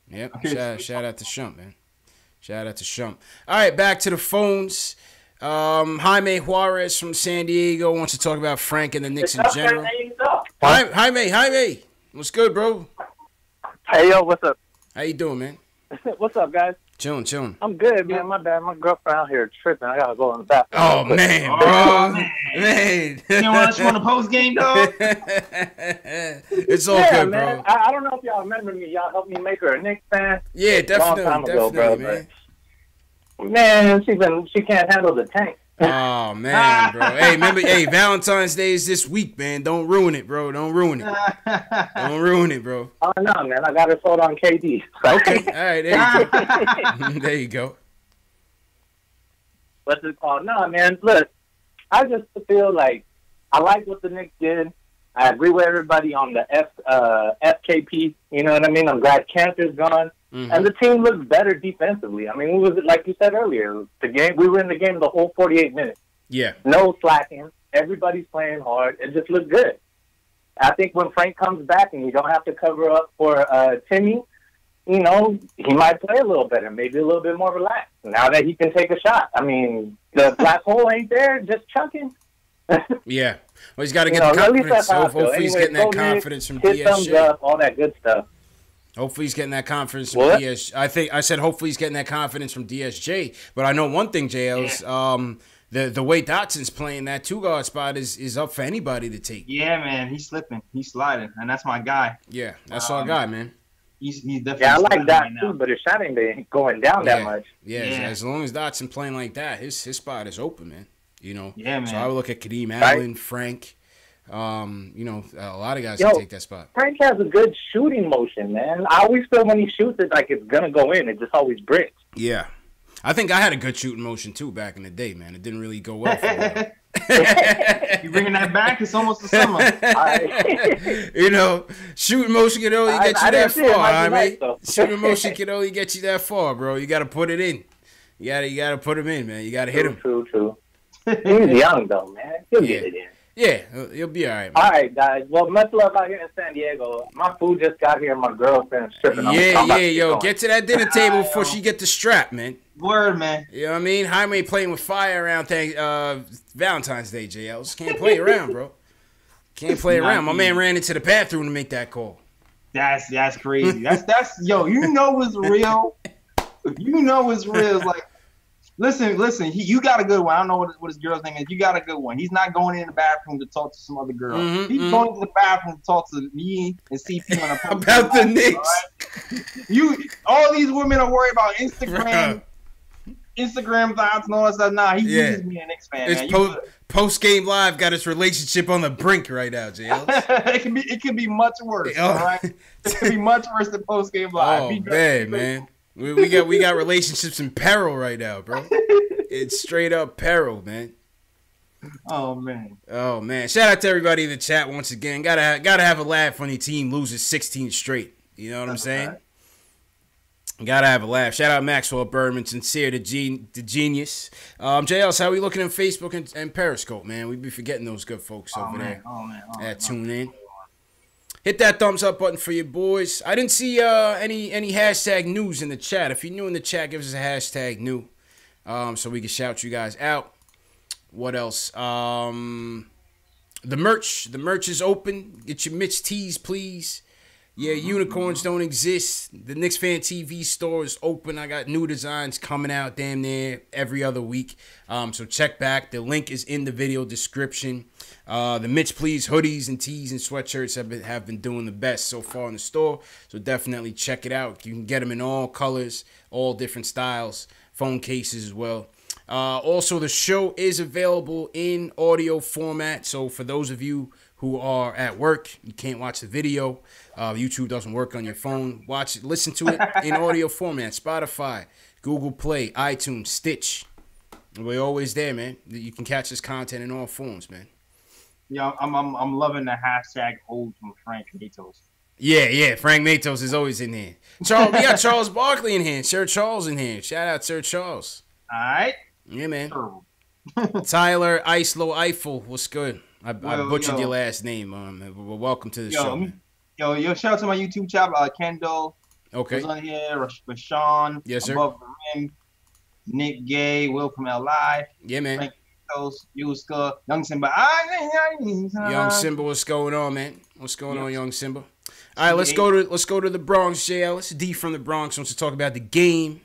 Yep. Okay. Shout out to Shump, man. Shout out to Shump. All right, back to the phones. Jaime Juarez from San Diego wants to talk about Frank and the Knicks in general. Jaime, what's good, bro? Hey, yo, what's up? How you doing, man? What's up, guys? Chilling. I'm good, man. My bad. My girlfriend out here tripping. I gotta go in the bathroom. Oh, man, bro. Man. You don't want to show the post game, dog? It's all good, man. bro. I don't know if y'all remember me. Y'all helped me make her a Knicks fan. Yeah, definitely. Long time ago, bro, man. Man, she can't handle the tank. Oh, man, bro. Hey, Valentine's Day is this week, man. Don't ruin it, bro. Don't ruin it, bro. Oh, no, man. I got her sold on KD. Okay. All right, there you go. There you go. What's it called? No, man, look, I just feel like I like what the Knicks did. I agree with everybody on the FKP. You know what I mean? I'm glad Cantor's gone. And the team looks better defensively. I mean, like you said earlier, we were in the game the whole 48 minutes. Yeah. No slacking. Everybody's playing hard. It just looked good. I think when Frank comes back and you don't have to cover up for Timmy, you know, he might play a little better, maybe a little bit more relaxed. Now that he can take a shot. I mean, the black hole ain't there, just chucking. Yeah. Well, he's got to get the confidence. Hopefully he's getting that confidence from DSJ. Thumbs up, all that good stuff. Hopefully he's getting that confidence from DSJ. I said hopefully he's getting that confidence from DSJ. But I know one thing, JL's, the way Dotson's playing, that 2-guard spot is up for anybody to take. Yeah, man, he's slipping, he's sliding, and that's my guy. Yeah, that's our guy, man. He's definitely. Yeah, I like that right too, but his shot ain't going down that much. Yeah, as long as Dotson playing like that, his spot is open, man. You know. Yeah, man. So I would look at Kadeem Allen, Frank. You know, a lot of guys can take that spot. Frank has a good shooting motion, man. I always feel when he shoots it like it's gonna go in. It just always bricks. Yeah, I think I had a good shooting motion too back in the day, man. It didn't really go well for me. You bringing that back? It's almost the summer. You know, shooting motion can only get you that far. I mean, shooting motion can only get you that far, bro. You got to put it in. You got to put him in, man. You got to hit him. True. He's young though, man. He'll get it in. Yeah, he'll be all right, man. All right, guys. Well, much love out here in San Diego. My food just got here. My girlfriend's tripping. Yo, get to that dinner table before she get the strap, man. Word, man. You know what I mean? Jaime playing with fire around Valentine's Day, JL. Just can't play around, bro. Can't play around. My man ran into the bathroom to make that call. That's crazy. That's yo. You know it's real. You know it's real. It's like, listen. You got a good one. I don't know what his girl's name is. You got a good one. He's not going in the bathroom to talk to some other girl. He's going to the bathroom to talk to me and CP on a about the Knicks. Right? All these women are worried about Instagram thoughts and all that stuff. Nah, he's me a Knicks fan. It's post game live got his relationship on the brink right now, JL. it can be much worse. All right, it can be much worse than post game live. Oh man. We got relationships in peril right now, bro. It's straight up peril, man. Oh man. Shout out to everybody in the chat once again. Gotta have a laugh when your team loses 16 straight. You know what I'm saying? Right. Gotta have a laugh. Shout out Maxwell Berman, sincere the genius. JL, how we looking in Facebook and Periscope, man? We be forgetting those good folks over there. That tune in. Hit that thumbs up button for your boys. I didn't see any hashtag news in the chat. If you're new in the chat, give us a hashtag new, so we can shout you guys out. What else? The merch is open. Get your Mitch tees, please. Yeah, unicorns don't exist. The KnicksFanTV store is open. I got new designs coming out damn near every other week. So check back. The link is in the video description. The Mitch Please hoodies and tees and sweatshirts have been doing the best so far in the store. So definitely check it out. You can get them in all colors, all different styles, phone cases as well. Also, the show is available in audio format. So for those of you who are at work, you can't watch the video. YouTube doesn't work on your phone. Watch it, listen to it in audio format. Spotify, Google Play, iTunes, Stitch. We're always there, man. You can catch this content in all forms, man. Yeah, I'm loving the hashtag hold from Frank Matos. Yeah, Frank Matos is always in here. We got Charles Barkley in here. Sir Charles in here. Shout out Sir Charles. All right. Yeah, man. Tyler Islo Eiffel, what's good? I butchered your last name. Welcome to the show, man. Yo, shout out to my YouTube channel, Kendall. Okay. Was on here, Rashawn. Yes, sir. Above the Rim, Nick Gay, Will from LI. Yeah, man. Frank Matos, Yuska, Young Simba. Young Simba, what's going on, man? What's going on, Young Simba? All right, let's go to the Bronx, JL. It's D from the Bronx wants to talk about the game.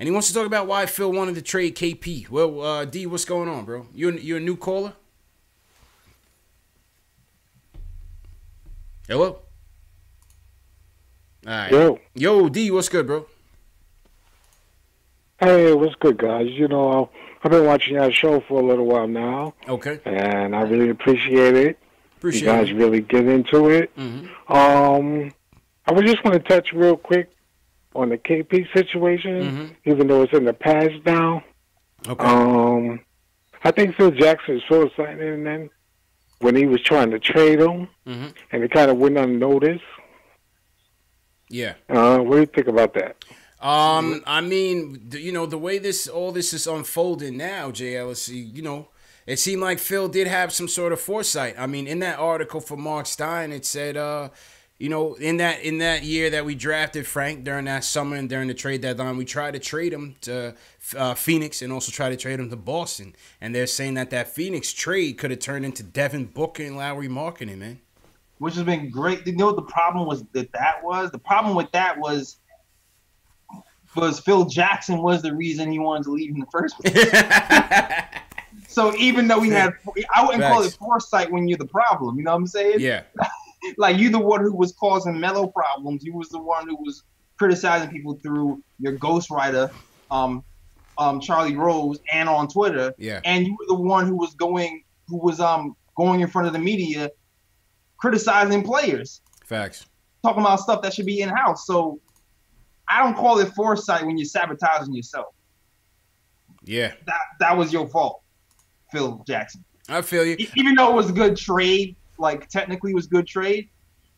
And he wants to talk about why Phil wanted to trade KP. Well, D, what's going on, bro? You a new caller? Hello? All right. Yo, D, what's good, bro? Hey, what's good, guys? You know, I've been watching your show for a little while now. Okay. And I really appreciate it. You guys really get into it. Mm-hmm. I would just want to touch real quick on the KP situation, even though it's in the past now. Okay. I think Phil Jackson suicided in then when he was trying to trade him, and it kind of went unnoticed. Yeah. What do you think about that? I mean, you know, the way all this is unfolding now, JLC, you know, it seemed like Phil did have some sort of foresight. I mean, in that article for Mark Stein, it said, you know, in that year that we drafted Frank during that summer and during the trade deadline, we tried to trade him to Phoenix and also tried to trade him to Boston. And they're saying that Phoenix trade could have turned into Devin Booker and Lowry Markkanen, man. Which has been great. You know what the problem was that was? The problem with that was Phil Jackson was the reason he wanted to leave in the first place. So even though we had, I wouldn't call it foresight when you're the problem. You know what I'm saying? Yeah. Like you, the one who was causing Melo problems. You was the one who was criticizing people through your ghostwriter, Charlie Rose, and on Twitter. Yeah. And you were the one who was going in front of the media, criticizing players. Facts. Talking about stuff that should be in house. So I don't call it foresight when you're sabotaging yourself. Yeah. That was your fault, Phil Jackson. I feel you. Even though it was a good trade, like technically it was good trade,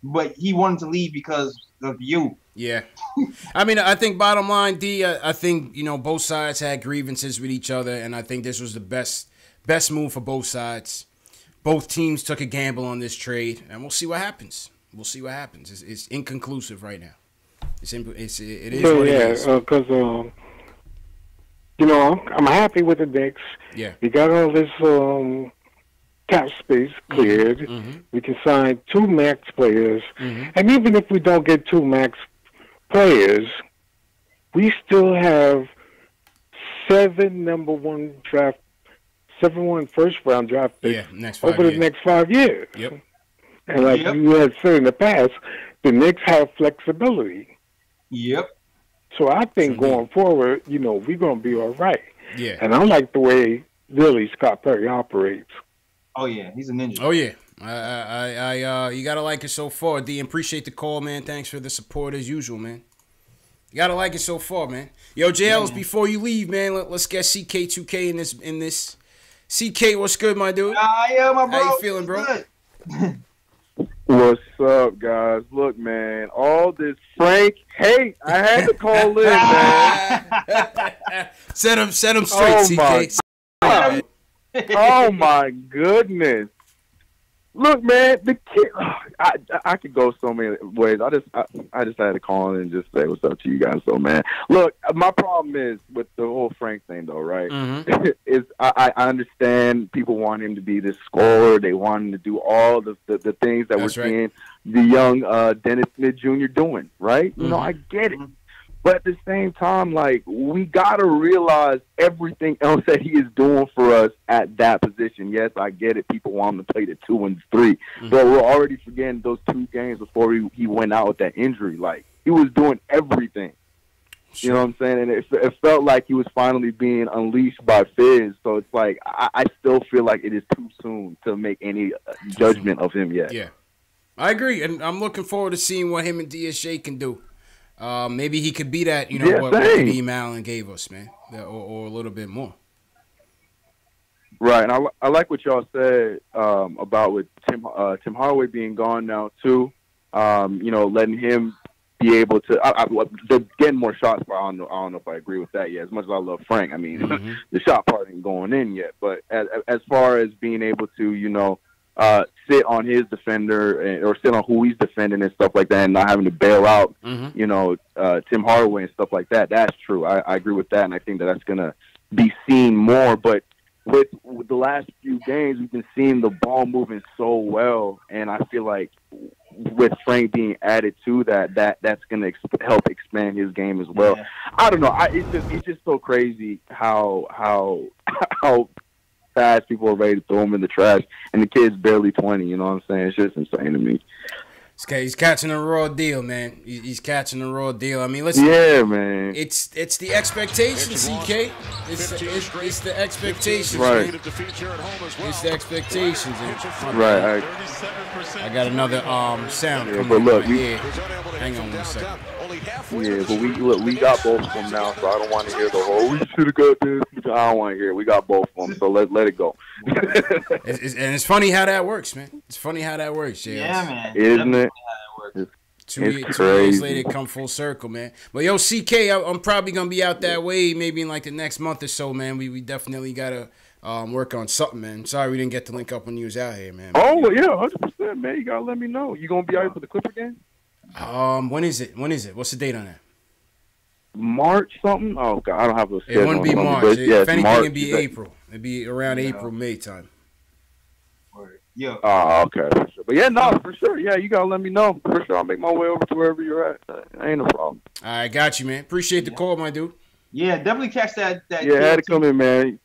but he wanted to leave because of you. Yeah. I mean, I think bottom line, D, I think, both sides had grievances with each other, and I think this was the best move for both sides. Both teams took a gamble on this trade, and we'll see what happens. We'll see what happens. It's inconclusive right now. It is what it is. Because, I'm happy with the Knicks. Yeah. We got all this cap space cleared. Mm-hmm. We can sign 2 max players. Mm-hmm. And even if we don't get 2 max players, we still have 7 first round draft picks over the next 5 years. Yep. And like you had said in the past, the Knicks have flexibility. Yep. So I think going forward, we're going to be all right. Yeah. And I like the way really Scott Perry operates. Oh yeah, he's a ninja. Oh yeah, I you gotta like it so far, D. Appreciate the call, man. Thanks for the support as usual, man. You gotta like it so far, man. Yo, JLs, before you leave, man, let's get CK2K in this. CK, what's good, my dude? Yeah, my bro. How you feeling, bro? What's up, guys? Look, man, all this Frank hate, I had to call in, man. Set him straight, CK. Oh my goodness! Look, man, the kid. I could go so many ways. I just had to call in and just say what's up to you guys. So, man, look, my problem is with the whole Frank thing, though, right? Mm-hmm. Is I understand people want him to be this scorer. They want him to do all the things that we're seeing the young Dennis Smith Jr. doing, right? Mm-hmm. I get it. But at the same time, like, we got to realize everything else that he is doing for us at that position. Yes, I get it. People want him to play the 2 and 3. Mm-hmm. But we're already forgetting those 2 games before he went out with that injury. Like, he was doing everything. Sure. You know what I'm saying? And it felt like he was finally being unleashed by Fizz. So it's like I still feel like it is too soon to make any judgment of him yet. Yeah, I agree. And I'm looking forward to seeing what him and DSJ can do. Maybe he could be that, what Kadeem Allen gave us, man, or a little bit more. Right, and I like what y'all said about with Tim Hardaway being gone now too. Letting him be able to. They're getting more shots, but I don't know if I agree with that yet. As much as I love Frank, I mean, the shot part ain't going in yet. But as far as being able to, sit on his defender or sit on who he's defending and stuff like that, and not having to bail out, Tim Hardaway and stuff like that. That's true. I agree with that, and I think that's gonna be seen more. But with the last few games, we've been seeing the ball moving so well, and I feel like with Frank being added to that's gonna help expand his game as well. Yeah. I don't know. It's just so crazy how fast people are ready to throw him in the trash, and the kid's barely 20. You know what I'm saying? It's just insane to me. He's catching a raw deal, man. He's catching a raw deal. I mean, listen. Yeah, man. It's the expectations, CK. It's the expectations, right? Man. It's the expectations. Right. I got another sound coming but look, hang on 1 second. Yeah, but we got both of them now, so I don't want to hear the whole we should have got this. I don't want to hear it. We got both of them, so let it go. And it's funny how that works, man. It's funny how that works, JLs. Yeah, man. Isn't it? Two years later, come full circle, man. But yo, CK, I'm probably gonna be out that way, maybe in like the next month or so, man. We definitely gotta work on something, man. Sorry we didn't get to link up when you was out here, man. Oh yeah, 100%, man. You gotta let me know. You gonna be out here for the Clipper game? When is it? What's the date on that? March something? Oh God, I don't have a schedule. It wouldn't be March. If anything, March, it'd be April. It'd be around April, May time. Yeah. Oh, okay. For sure. But yeah, no, for sure. Yeah, you gotta let me know. For sure, I'll make my way over to wherever you're at. Ain't no problem. All right, got you, man. Appreciate the call, my dude. Yeah, definitely catch that. Yeah, I had to come in, man.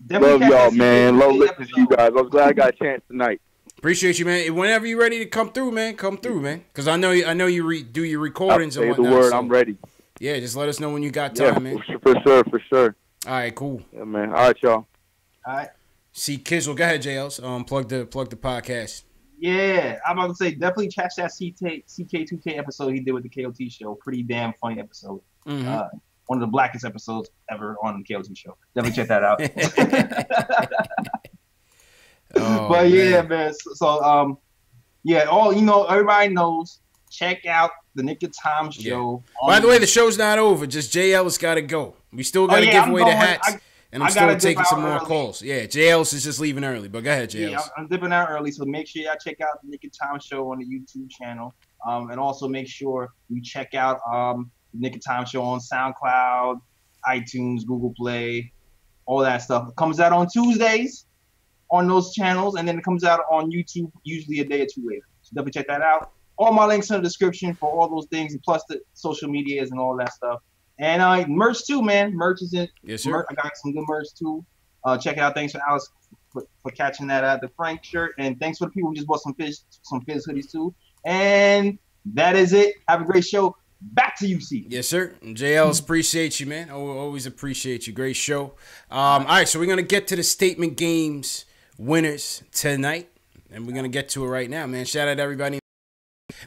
Definitely love y'all, man. Love listening to you guys. I was glad I got a chance tonight. Appreciate you, man. Whenever you're ready to come through, man, Because I know you do your recordings and whatnot. The word, so, I'm ready. Yeah, just let us know when you got time, man. For sure. All right, cool. Yeah, man. All right, y'all. All right. See, Kizzle, go ahead, JLs. Plug the podcast. Yeah, I'm about to say definitely catch that CK2K episode he did with the KOT show. Pretty damn funny episode. Mm-hmm. One of the blackest episodes ever on the KOT show. Definitely check that out. But yeah, man. So everybody knows. Check out the Nick of Time show. Yeah. By the way, the show's not over. Just JL has got to go. We still got to give away the hats. And I'm still taking some more calls. Yeah, JL's is just leaving early. But go ahead, JL. Yeah, I'm dipping out early. So make sure y'all check out the Nick of Time show on the YouTube channel. And also make sure you check out the Nick of Time show on SoundCloud, iTunes, Google Play, all that stuff. It comes out on Tuesdays on those channels, and then it comes out on YouTube usually a day or two later. So definitely check that out. All my links in the description for all those things, and plus the social medias and all that stuff. And merch too, man. Merch is in. Yes, sir. I got some good merch too. Check it out. Thanks for Alex for catching that at the Frank shirt, and thanks for the people who just bought some Fizz hoodies too. And that is it. Have a great show. Back to you, C. Yes, sir. And JL's appreciate you, man. I always appreciate you. Great show. All right, so we're gonna get to the statement games winners tonight, and we're gonna get to it right now, man. Shout out to everybody.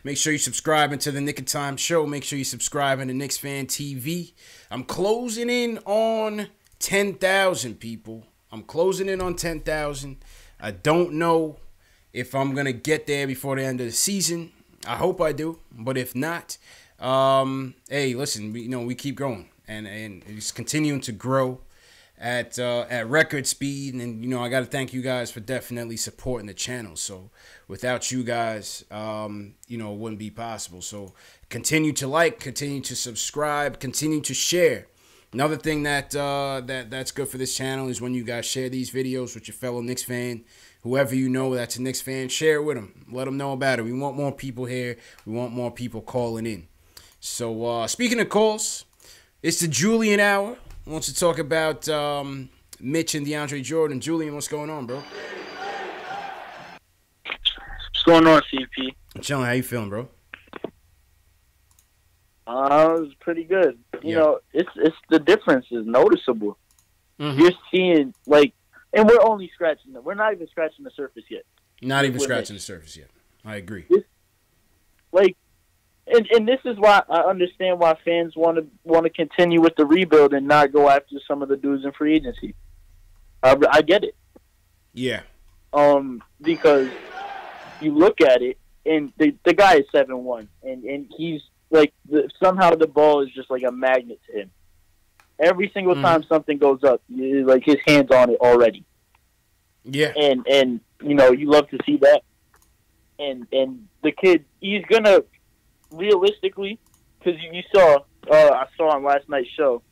Make sure you subscribe into the Nick of Time show. Make sure you subscribe into KnicksFanTV. I'm closing in on 10,000 people. I'm closing in on 10,000. I don't know if I'm gonna get there before the end of the season. I hope I do, but if not, hey, listen, we keep going and it's continuing to grow at record speed, and I got to thank you guys for definitely supporting the channel. So without you guys, it wouldn't be possible. So continue to like, continue to subscribe, continue to share. Another thing that's good for this channel is when you guys share these videos with your fellow Knicks fan, whoever you know that's a Knicks fan. Share it with them, let them know about it. We want more people here. We want more people calling in. So speaking of calls, it's the Julian hour. Wants to talk about Mitch and DeAndre Jordan. Julian, what's going on, bro? What's going on, CP? I'm chilling. How you feeling, bro? It was pretty good. You know, it's the difference is noticeable. Mm-hmm. You're seeing and we're only scratching we're not even scratching the surface yet. Not even scratching the surface yet. I agree. And this is why I understand why fans want to continue with the rebuild and not go after some of the dudes in free agency. I get it. Yeah. Because you look at it, and the guy is 7'1", and he's somehow the ball is just like a magnet to him. Every single time something goes up, his hand's on it already. Yeah. And you love to see that. And the kid, he's gonna. Realistically, because you saw, I saw on last night's show,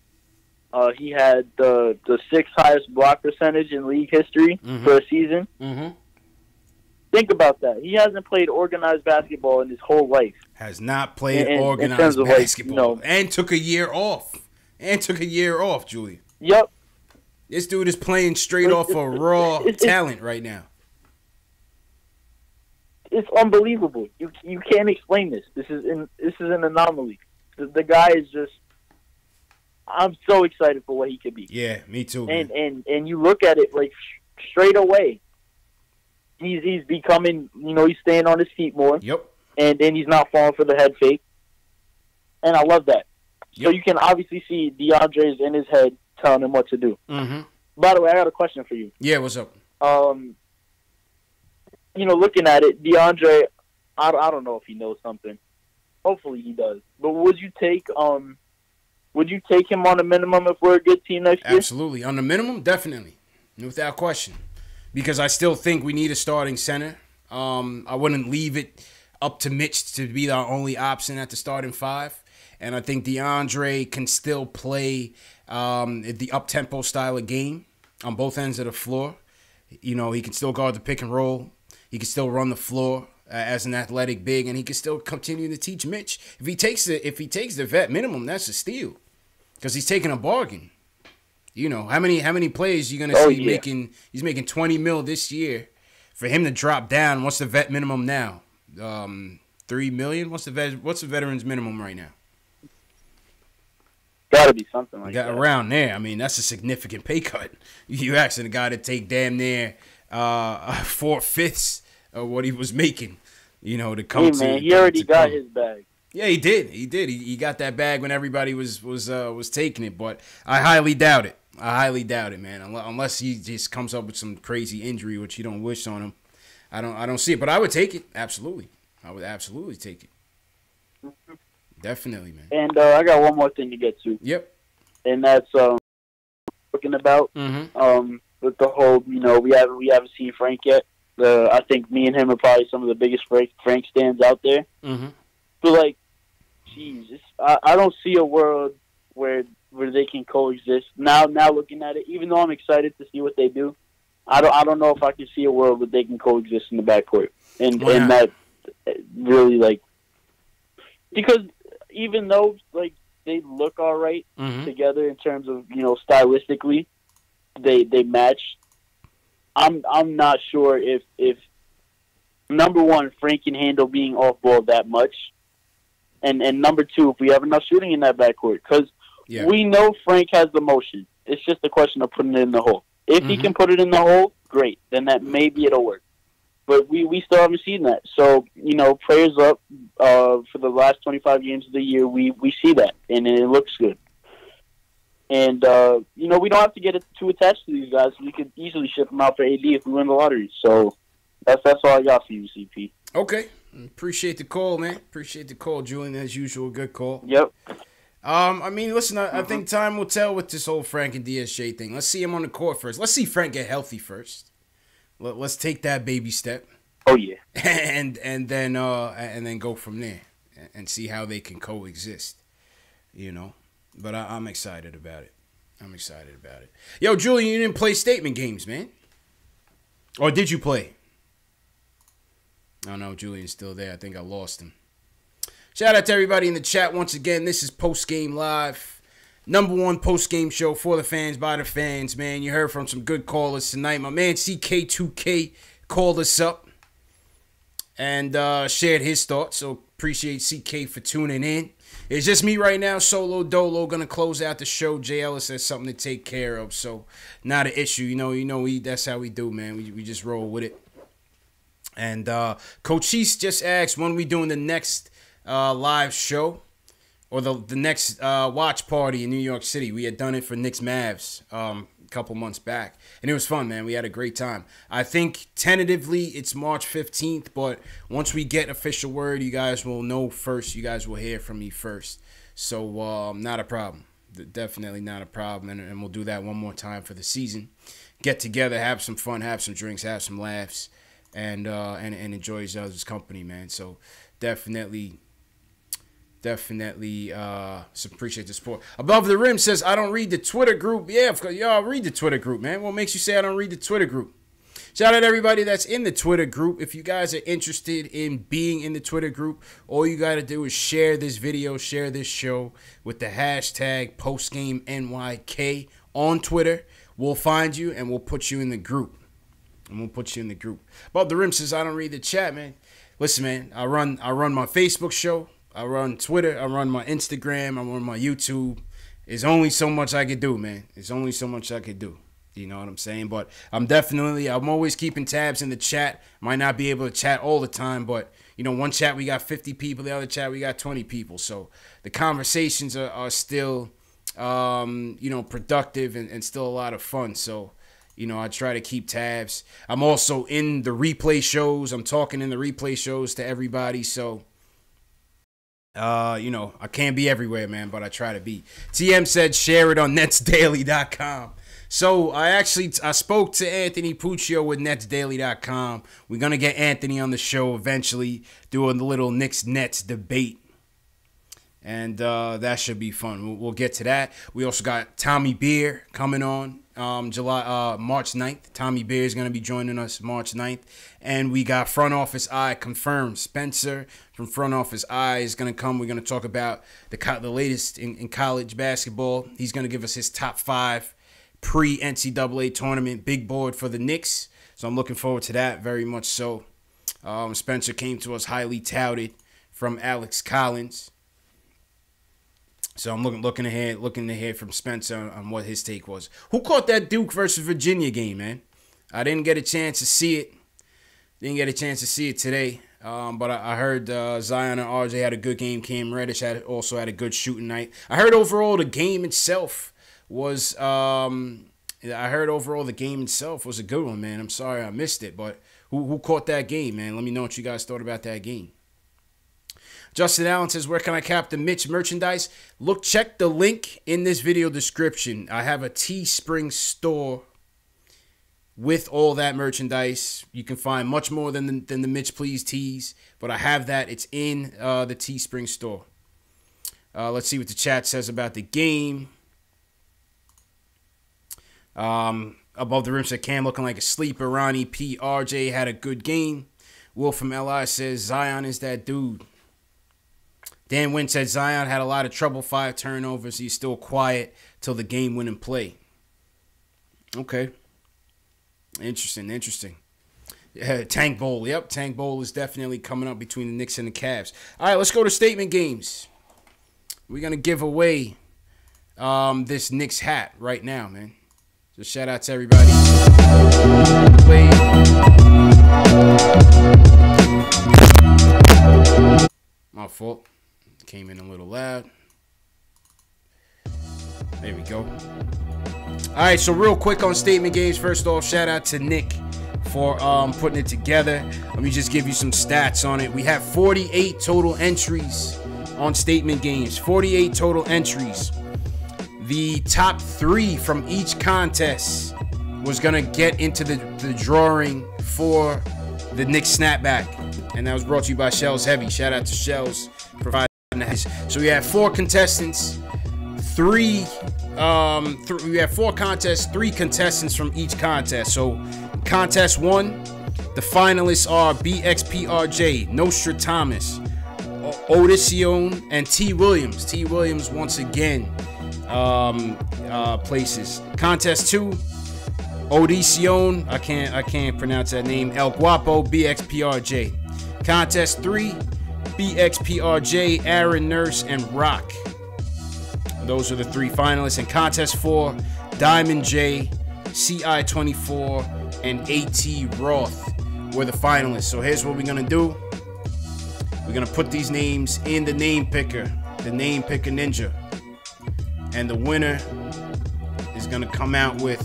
he had the 6th highest block percentage in league history for a season. Mm-hmm. Think about that. He hasn't played organized basketball in his whole life. Has not played organized basketball. And took a year off. Julian. Yep. This dude is playing straight off of raw talent right now. It's unbelievable. You can't explain this. This is an anomaly. The guy is just. I'm so excited for what he could be. Yeah, me too. And you look at it straight away. He's becoming. He's staying on his feet more. Yep. And then he's not falling for the head fake. And I love that. Yep. So you can obviously see DeAndre's in his head telling him what to do. Mm-hmm. By the way, I got a question for you. Yeah, what's up? Looking at it, DeAndre, I don't know if he knows something. Hopefully he does. But would you take him on a minimum if we're a good team next year? Absolutely. On the minimum, definitely. Without question. Because I still think we need a starting center. I wouldn't leave it up to Mitch to be our only option at the starting 5. And I think DeAndre can still play the up-tempo style of game on both ends of the floor. He can still guard the pick and roll. He can still run the floor as an athletic big, and he can still continue to teach Mitch. If he takes the vet minimum, that's a steal, because he's taking a bargain. How many plays you gonna see making? He's making $20 million this year, for him to drop down, what's the vet minimum now? $3 million. What's the veteran's minimum right now? Got to be something like that. Around there. I mean, that's a significant pay cut. You asking a guy to take damn near 4/5 of what he was making, to come to. Hey man, he already got his bag. Yeah, he did. He got that bag when everybody was taking it, but I highly doubt it. Man. Unless he just comes up with some crazy injury, which you don't wish on him. I don't see it, but I would take it. Absolutely, I would absolutely take it. Definitely, man. And I got one more thing to get to. Yep. And that's talking about with the whole, we haven't seen Frank yet. I think me and him are probably some of the biggest Frank stands out there. But like, Jesus, I don't see a world where they can coexist. Now looking at it, even though I'm excited to see what they do, I don't know if I can see a world where they can coexist in the backcourt. And that really, like, because even though like they look all right together in terms of stylistically, they match. I'm not sure if number one, Frank can handle being off ball that much, and number two, if we have enough shooting in that backcourt, because we know Frank has the motion. It's just a question of putting it in the hole. If he can put it in the hole, great. Then that maybe it'll work. But we still haven't seen that. So, prayers up for the last 25 games of the year. We see that, and it looks good. And, we don't have to get too attached to these guys. We could easily ship them out for AD if we win the lottery. So that's all I got for you, CP. Okay. Appreciate the call, man. Appreciate the call, Julian. As usual, good call. Yep. I mean, listen, I think time will tell with this whole Frank and DSJ thing. Let's see him on the court first. Let's see Frank get healthy first. Let's take that baby step. Oh yeah, and then go from there and see how they can coexist. But I'm excited about it. Yo, Julian, you didn't play statement games, man. Or did you play? Oh no, Julian's still there. I think I lost him. Shout out to everybody in the chat once again. This is Post Game Live. Number one post-game show for the fans, by the fans, man. You heard from some good callers tonight. My man CK2K called us up and shared his thoughts. So appreciate CK for tuning in. It's just me right now, solo dolo, gonna close out the show. Jay Ellis has something to take care of, so not an issue. That's how we do, man. We just roll with it. And Coach East just asked when we doing the next live show. Or the next watch party in New York City. We had done it for Knicks Mavs a couple months back. And it was fun, man. We had a great time. I think tentatively it's March 15th. But once we get official word, you guys will know first. You guys will hear from me first. So not a problem. Definitely not a problem. And we'll do that one more time for the season. Get together, have some fun, have some drinks, have some laughs. And enjoy each other's company, man. So definitely appreciate the support. Above the Rim says, I don't read the Twitter group. Yeah, of course, y'all read the Twitter group, man. What makes you say I don't read the Twitter group? Shout out to everybody that's in the Twitter group. If you guys are interested in being in the Twitter group, all you got to do is share this video, share this show with the hashtag PostGameNYK on Twitter. We'll find you and we'll put you in the group. Above the Rim says, I don't read the chat, man. Listen, man, I run my Facebook show. I run Twitter, I run my Instagram, I run my YouTube. There's only so much I could do, man. There's only so much I could do. You know what I'm saying? But I'm always keeping tabs in the chat. Might not be able to chat all the time, but, one chat we got 50 people, the other chat we got 20 people. So the conversations are still, productive and still a lot of fun. So, I try to keep tabs. I'm also in the replay shows. I'm talking in the replay shows to everybody, so... I can't be everywhere, man, but I try to be. TM said share it on netsdaily.com. So I spoke to Anthony Puccio with netsdaily.com. We're going to get Anthony on the show eventually, doing the little Knicks-Nets debate. And that should be fun. We'll get to that. We also got Tommy Beer coming on March 9th. Tommy Beer is going to be joining us March 9th. And we got Front Office Eye confirmed. Spencer from Front Office Eye is going to come. We're going to talk about the latest in college basketball. He's going to give us his top 5 pre-NCAA tournament big board for the Knicks. So I'm looking forward to that very much so. Spencer came to us highly touted from Alex Collins. So I'm looking to hear from Spencer on what his take was. Who caught that Duke versus Virginia game, man? I didn't get a chance to see it. Didn't get a chance to see it today. But I heard Zion and RJ had a good game. Cam Reddish also had a good shooting night. I heard overall the game itself was a good one, man. I'm sorry I missed it, but who caught that game, man? Let me know what you guys thought about that game. Justin Allen says, where can I cap the Mitch merchandise? Check the link in this video description. I have a Teespring store with all that merchandise. You can find much more than the Mitch Please tees, but I have that. It's in the Teespring store. Let's see what the chat says about the game. Above the rim said Cam looking like a sleeper. Ronnie P. RJ had a good game. Will from LI says Zion is that dude. Dan Wynn said Zion had a lot of trouble, 5 turnovers. He's still quiet till the game-winning play. Okay. Interesting. Yeah, Tank Bowl. Yep, Tank Bowl is definitely coming up between the Knicks and the Cavs. All right, let's go to statement games. We're going to give away this Knicks hat right now, man. So shout out to everybody. My fault. Came in a little loud. There we go. All right, so real quick on statement games. First off, shout out to Nick for putting it together. Let me just give you some stats on it. We have 48 total entries on statement games. 48 total entries. The top 3 from each contest was going to get into the drawing for the Knicks snapback. And that was brought to you by Shells Heavy. Shout out to Shells providing that. So we have 4 contestants. We have 4 contests, 3 contestants from each contest. So contest 1, the finalists are BXPRJ, Nostra Thomas, Odysseon, and T. Williams. T. Williams once again places. Contest 2, Odysseon, I can't pronounce that name, El Guapo, BXPRJ. Contest 3, BXPRJ, Aaron Nurse, and Rock. Those are the 3 finalists. And contest 4, Diamond J, CI24, and AT Roth were the finalists. So here's what we're going to do. We're going to put these names in the name picker ninja. And the winner is going to come out with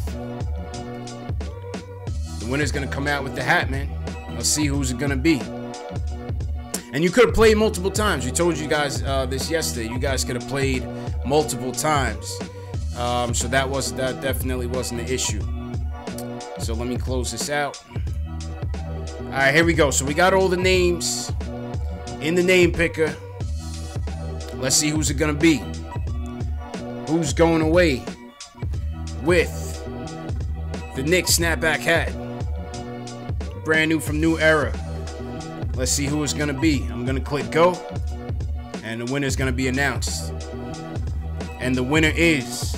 the hat, man. Let's see who's it going to be. And you could have played multiple times. We told you guys this yesterday. You guys could have played multiple times. So that definitely wasn't an issue. So let me close this out. All right, here we go. So we got all the names in the name picker. Let's see who's it going to be. Who's going away with the Knicks snapback hat. Brand new from New Era. Let's see who it's going to be. I'm going to click go. And the winner is going to be announced. And the winner is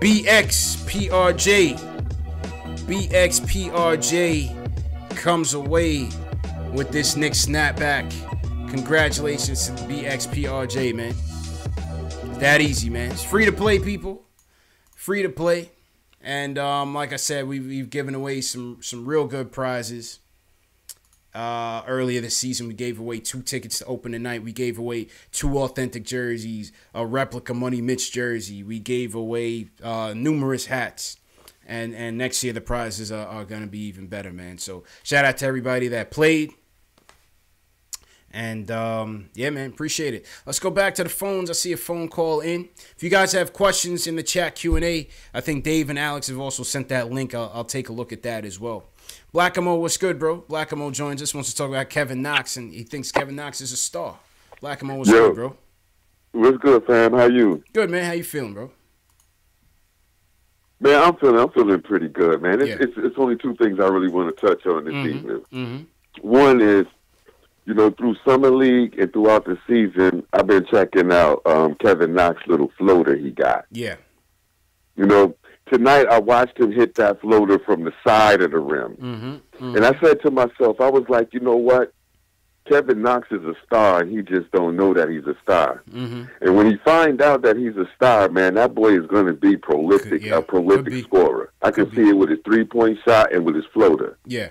BXPRJ. BXPRJ comes away with this Knicks snapback. Congratulations to BXPRJ, man. It's that easy, man. It's free to play, people. Free to play. And like I said, we've given away some real good prizes. Earlier this season, we gave away 2 tickets to open the night. We gave away 2 authentic jerseys, a replica Money Mitch jersey. We gave away numerous hats. And next year, the prizes are going to be even better, man. So shout out to everybody that played. And, yeah, man, appreciate it. Let's go back to the phones. I see a phone call in. If you guys have questions in the chat Q&A, I think Dave and Alex have also sent that link. I'll take a look at that as well. Blackamo, what's good, bro? Blackamo joins us, wants to talk about Kevin Knox, and he thinks Kevin Knox is a star. Blackamo, what's good, bro? What's good, fam? How you? Good, man. How you feeling, bro? Man, I'm feeling pretty good, man. It's only 2 things I really want to touch on this evening. One is, you know, through Summer League and throughout the season, I've been checking out Kevin Knox's little floater he got. Yeah. You know, tonight I watched him hit that floater from the side of the rim. And I said to myself, I was like, you know what? Kevin Knox is a star, and he just don't know that he's a star. And when he find out that he's a star, man, that boy is going to be prolific, a prolific scorer. I can see it with his three-point shot and with his floater. Yeah.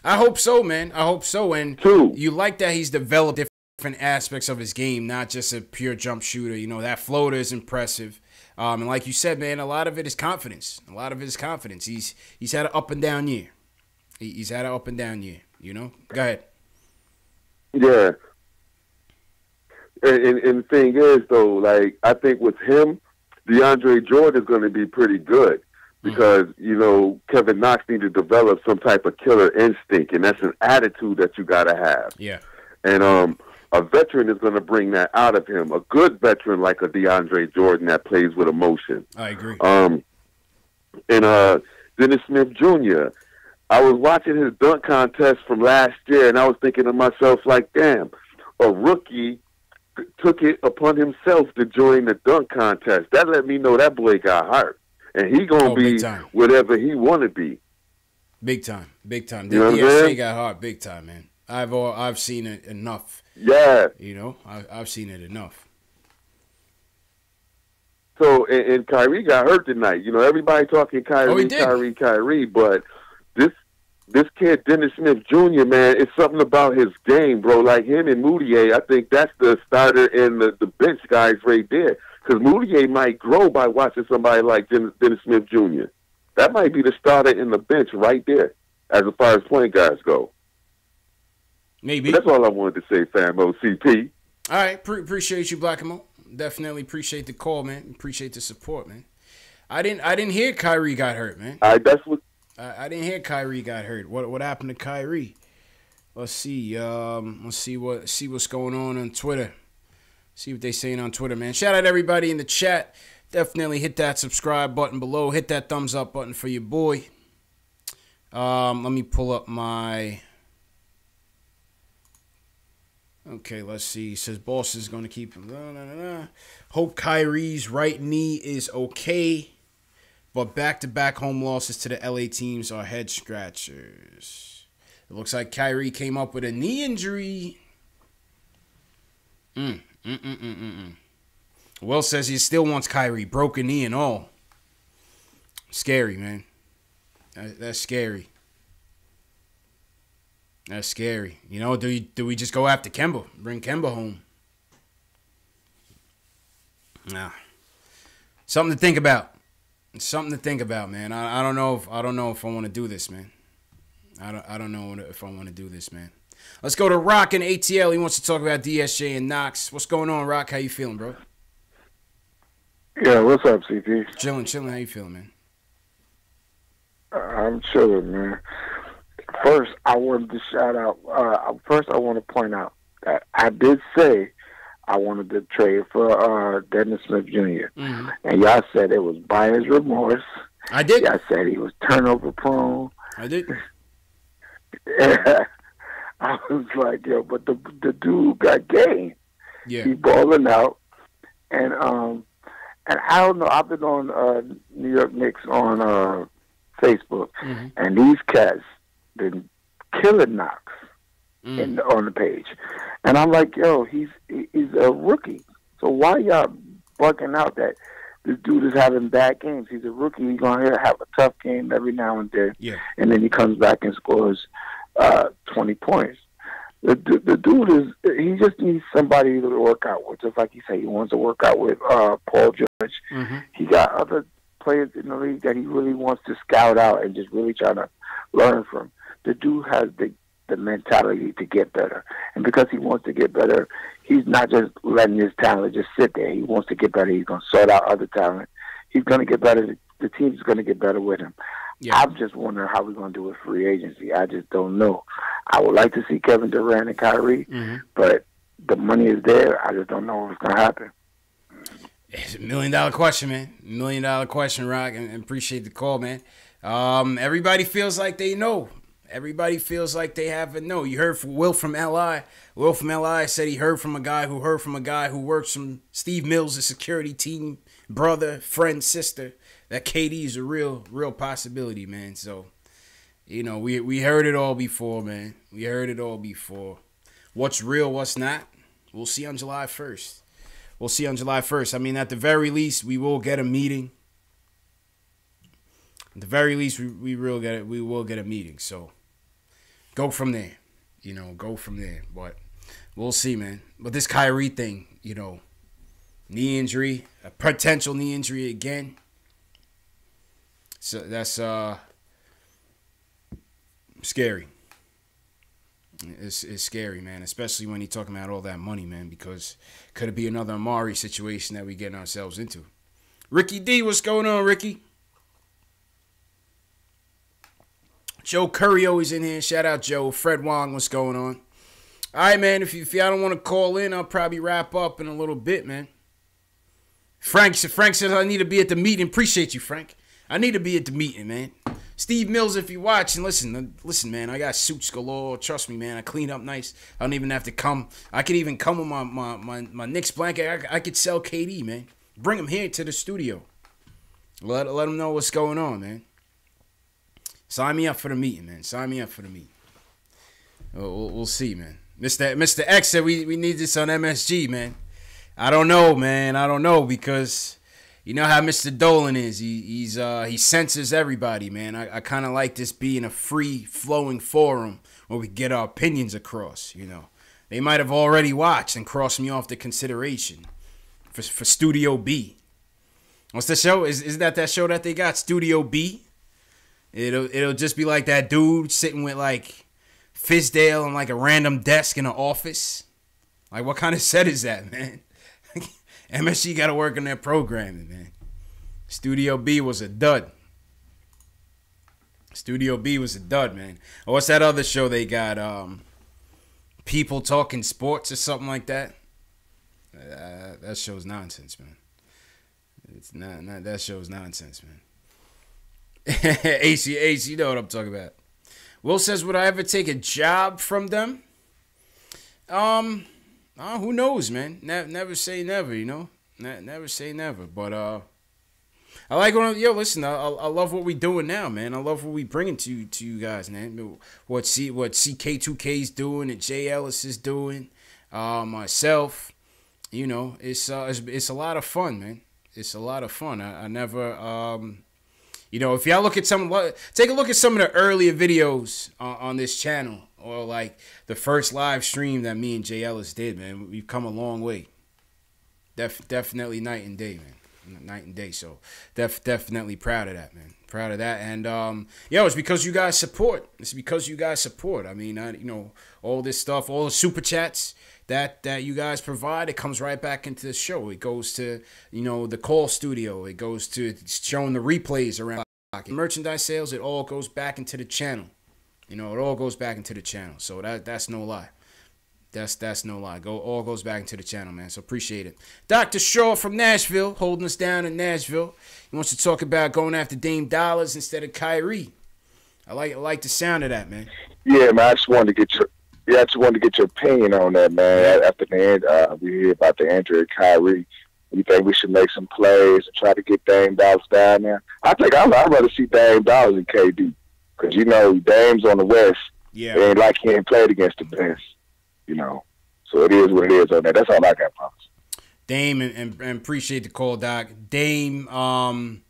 I hope so, man. I hope so. And you like that he's developed different aspects of his game, not just a pure jump shooter. You know, that floater is impressive. And like you said, man, a lot of it is confidence. A lot of it is confidence. He's had an up and down year. He's had an up and down year, you know? Go ahead. Yeah. And the thing is, though, like, I think with him, DeAndre Jordan is going to be pretty good because, you know, Kevin Knox needs to develop some type of killer instinct, and that's an attitude that you got to have. Yeah. And a veteran is going to bring that out of him. A good veteran like a DeAndre Jordan that plays with emotion. I agree. And Dennis Smith Jr., I was watching his dunk contest from last year, and I was thinking to myself, like, damn, a rookie took it upon himself to join the dunk contest. That let me know that boy got heart, and he going to be whatever he want to be. Big time, big time. You know what I'm saying? got heart big time, man. I've seen it enough. Yeah. You know, I've seen it enough. So, and Kyrie got hurt tonight. You know, everybody talking Kyrie, Kyrie, but this kid, Dennis Smith Jr., man, it's something about his game, bro. Like him and Moutier, I think that's the starter and the bench guys right there. Because Moutier might grow by watching somebody like Dennis Smith Jr. That might be the starter and the bench right there, as far as point guards go. Maybe. But that's all I wanted to say, Famo CP. All right, appreciate you, Black and Mo. Definitely appreciate the call, man. Appreciate the support, man. I didn't hear Kyrie got hurt, man. That's what. I didn't hear Kyrie got hurt. What happened to Kyrie? Let's see. Let's see what's going on Twitter. See what they saying on Twitter, man. Shout out everybody in the chat. Definitely hit that subscribe button below. Hit that thumbs up button for your boy. Let me pull up my. Okay, let's see. It says boss is going to keep him. Hope Kyrie's right knee is okay. But back-to-back home losses to the LA teams are head scratchers. It looks like Kyrie came up with a knee injury. Will says he still wants Kyrie, broken knee and all. Scary, man. That's scary. That's scary. You know, do we just go after Kemba? Bring Kemba home? Nah. Something to think about. It's something to think about, man. I don't know if I want to do this, man. I don't know if I want to do this, man. Let's go to Rock and ATL. He wants to talk about DSJ and Knox. What's going on, Rock? How you feeling, bro? Yeah, what's up, CP? Chilling. How you feeling, man? I'm chilling, man. First, I wanted to shout out. First, I want to point out that I did say I wanted to trade for Dennis Smith Jr. And y'all said it was buyer's remorse. I did. Y'all said he was turnover prone. I did. Yeah. I was like, yo, but the dude got game. Yeah. He balling out, and I don't know. I've been on New York Knicks on Facebook, and these cats been killing Knox on the page. And I'm like, yo, he's a rookie. So why y'all bugging out that this dude is having bad games? He's a rookie. He's going to have a tough game every now and then. Yeah. And then he comes back and scores 20 points. The dude he just needs somebody to work out with. Just like he said, he wants to work out with Paul George. He got other players in the league that he really wants to scout out and just really try to learn from. The dude has the mentality to get better. And because he wants to get better, he's not just letting his talent just sit there. He wants to get better. He's going to sort out other talent. He's going to get better. The team's going to get better with him. Yeah. I'm just wondering how we're going to do with free agency. I just don't know. I would like to see Kevin Durant and Kyrie, but the money is there. I just don't know what's going to happen. It's $1 million question, man. $1 million question, Rock, and appreciate the call, man. Everybody feels like they know. Everybody feels like they have a no. You heard from Will from LI. Will from LI said he heard from a guy who works from Steve Mills' security team, brother, friend, sister, that KD is a real possibility, man. So, you know, we heard it all before, man. We heard it all before. What's real, what's not? We'll see on July 1st. We'll see on July 1st. I mean, at the very least, we will get a meeting. At the very least, we will get a meeting. So go from there. You know, go from there. But we'll see, man. But this Kyrie thing, you know, knee injury, a potential knee injury again. So that's scary. It's scary, man, especially when you're talking about all that money, man, because could it be another Amari situation that we getting ourselves into? Ricky D, what's going on, Ricky? Joe Curry always in here. Shout out, Joe. Fred Wong, what's going on? All right, man, if y'all don't want to call in, I'll probably wrap up in a little bit, man. Frank says I need to be at the meeting. Appreciate you, Frank. I need to be at the meeting, man. Steve Mills, if you're watching, listen, man. I got suits galore. Trust me, man. I clean up nice. I don't even have to come. I could even come with my Knicks blanket. I could sell KD, man. Bring him here to the studio. Let him know what's going on, man. Sign me up for the meeting, man. Sign me up for the meeting. We'll see, man. Mr. X said we need this on MSG, man. I don't know, man. I don't know because you know how Mr. Dolan is. He censors everybody, man. I kind of like this being a free-flowing forum where we get our opinions across, you know. They might have already watched and crossed me off the consideration for Studio B. What's the show? Is that show that they got, Studio B? It'll just be like that dude sitting with like Fizdale on like a random desk in an office. Like, what kind of set is that, man? MSG got to work on their programming, man. Studio B was a dud. Studio B was a dud, man. Or what's that other show they got? People Talking Sports or something like that. That show's nonsense, man. It's not that show's nonsense, man. AC, you know what I'm talking about. Will says, would I ever take a job from them? Who knows, man? Never say never, you know. Never say never. But I like listen. I love what we doing now, man. I love what we bringing to you guys, man. What CK2K's doing and Jay Ellis is doing, myself. You know, it's a lot of fun, man. It's a lot of fun. I never you know, if y'all take a look at some of the earlier videos on this channel, or like the first live stream that me and Jay Ellis did, man. We've come a long way. Definitely night and day, man. Night and day. So definitely proud of that, man. Proud of that. And it's because you guys support. It's because you guys support. I mean, you know, all this stuff, all the super chats that you guys provide, it comes right back into the show. It goes to, you know, the call studio. It goes to showing the replays around merchandise sales. It all goes back into the channel. You know, it all goes back into the channel. So that's no lie. That's no lie. All goes back into the channel, man. So appreciate it. Dr. Shaw from Nashville, holding us down in Nashville. He wants to talk about going after Dame Dollars instead of Kyrie. I like the sound of that, man. Yeah, man. I just wanted to get your opinion on that, man. After the end, we hear about the injury of Kyrie. You think we should make some plays and try to get Dame Dollars down there? I think I'd rather see Dame Dollars than KD. Because, you know, Dame's on the West. Yeah. And like he ain't played against the best, you know. So it is what it is on that. That's all I got, promise. Dame, and appreciate the call, Doc. Dame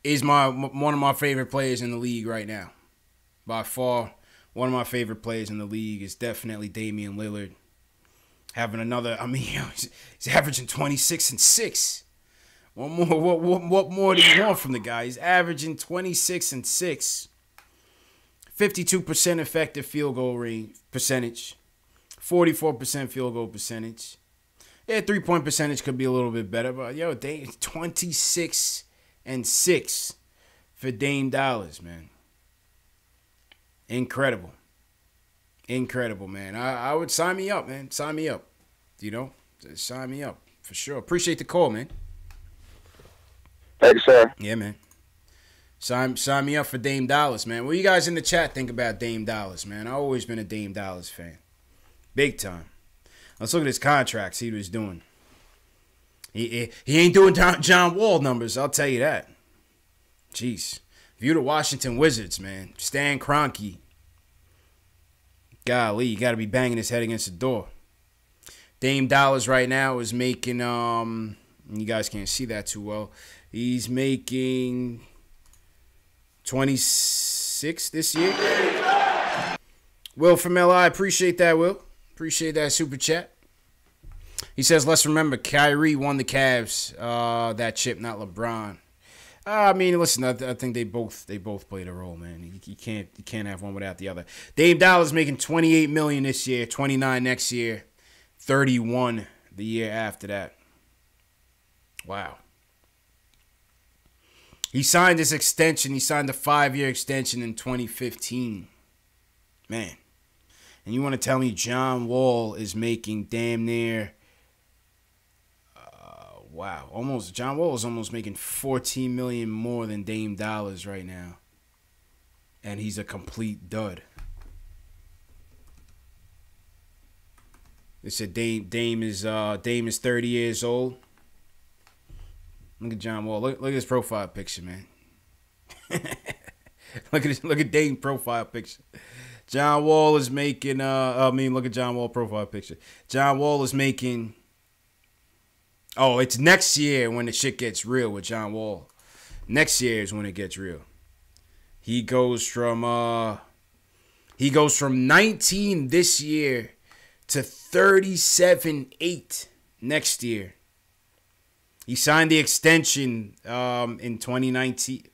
is one of my favorite players in the league right now. By far, one of my favorite players in the league is definitely Damian Lillard. Having another, I mean, he's averaging 26 and 6. What more do you want from the guy? He's averaging 26 and 6. 52% effective field goal range percentage. 44% field goal percentage. Yeah, 3-point percentage could be a little bit better, but yo, 26 and 6 for Dame Dollars, man. Incredible. Incredible, man. I would sign me up, man. Sign me up. You know? Sign me up. For sure. Appreciate the call, man. Thank you, sir. Yeah, man. Sign me up for Dame Dollars, man. What you guys in the chat think about Dame Dollars, man? I've always been a Dame Dollars fan. Big time. Let's look at his contract, see what he's doing. He ain't doing John Wall numbers, I'll tell you that. Jeez. If you're the Washington Wizards, man, Stan Kroenke, golly, you got to be banging his head against the door. Dame Dollars right now is making, you guys can't see that too well. He's making 26 this year. Will from LI, appreciate that, Will. Appreciate that super chat. He says, let's remember, Kyrie won the Cavs that chip, not LeBron. I mean, listen, I think they both played a role, man. You can't have one without the other. Dame Dollars making $28 million this year, 29 next year, 31 the year after that. Wow. He signed his extension. He signed a 5-year extension in 2015. Man. And you want to tell me John Wall is making damn near, wow, almost, John Wall is almost making $14 million more than Dame Dollars right now. And he's a complete dud. They said Dame is 30 years old. Look at John Wall. Look at his profile picture, man. look at Dame's profile picture. John Wall is making look at John Wall profile picture. John Wall is making, oh, it's next year when the shit gets real with John Wall. Next year is when it gets real. He goes from 19 this year to 37.8 next year. He signed the extension in 2019.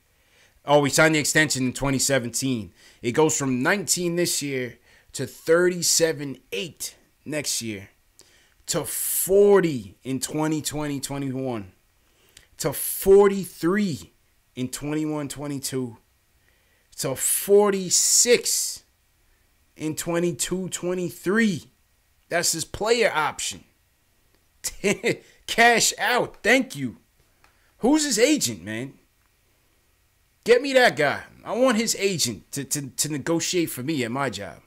Oh, he signed the extension in 2017. It goes from 19 this year to 37.8 next year to 40 in 2020-21 to 43 in 21-22 to 46 in 22-23. That's his player option. Cash out. Thank you. Who's his agent, man? Get me that guy. I want his agent to negotiate for me at my job.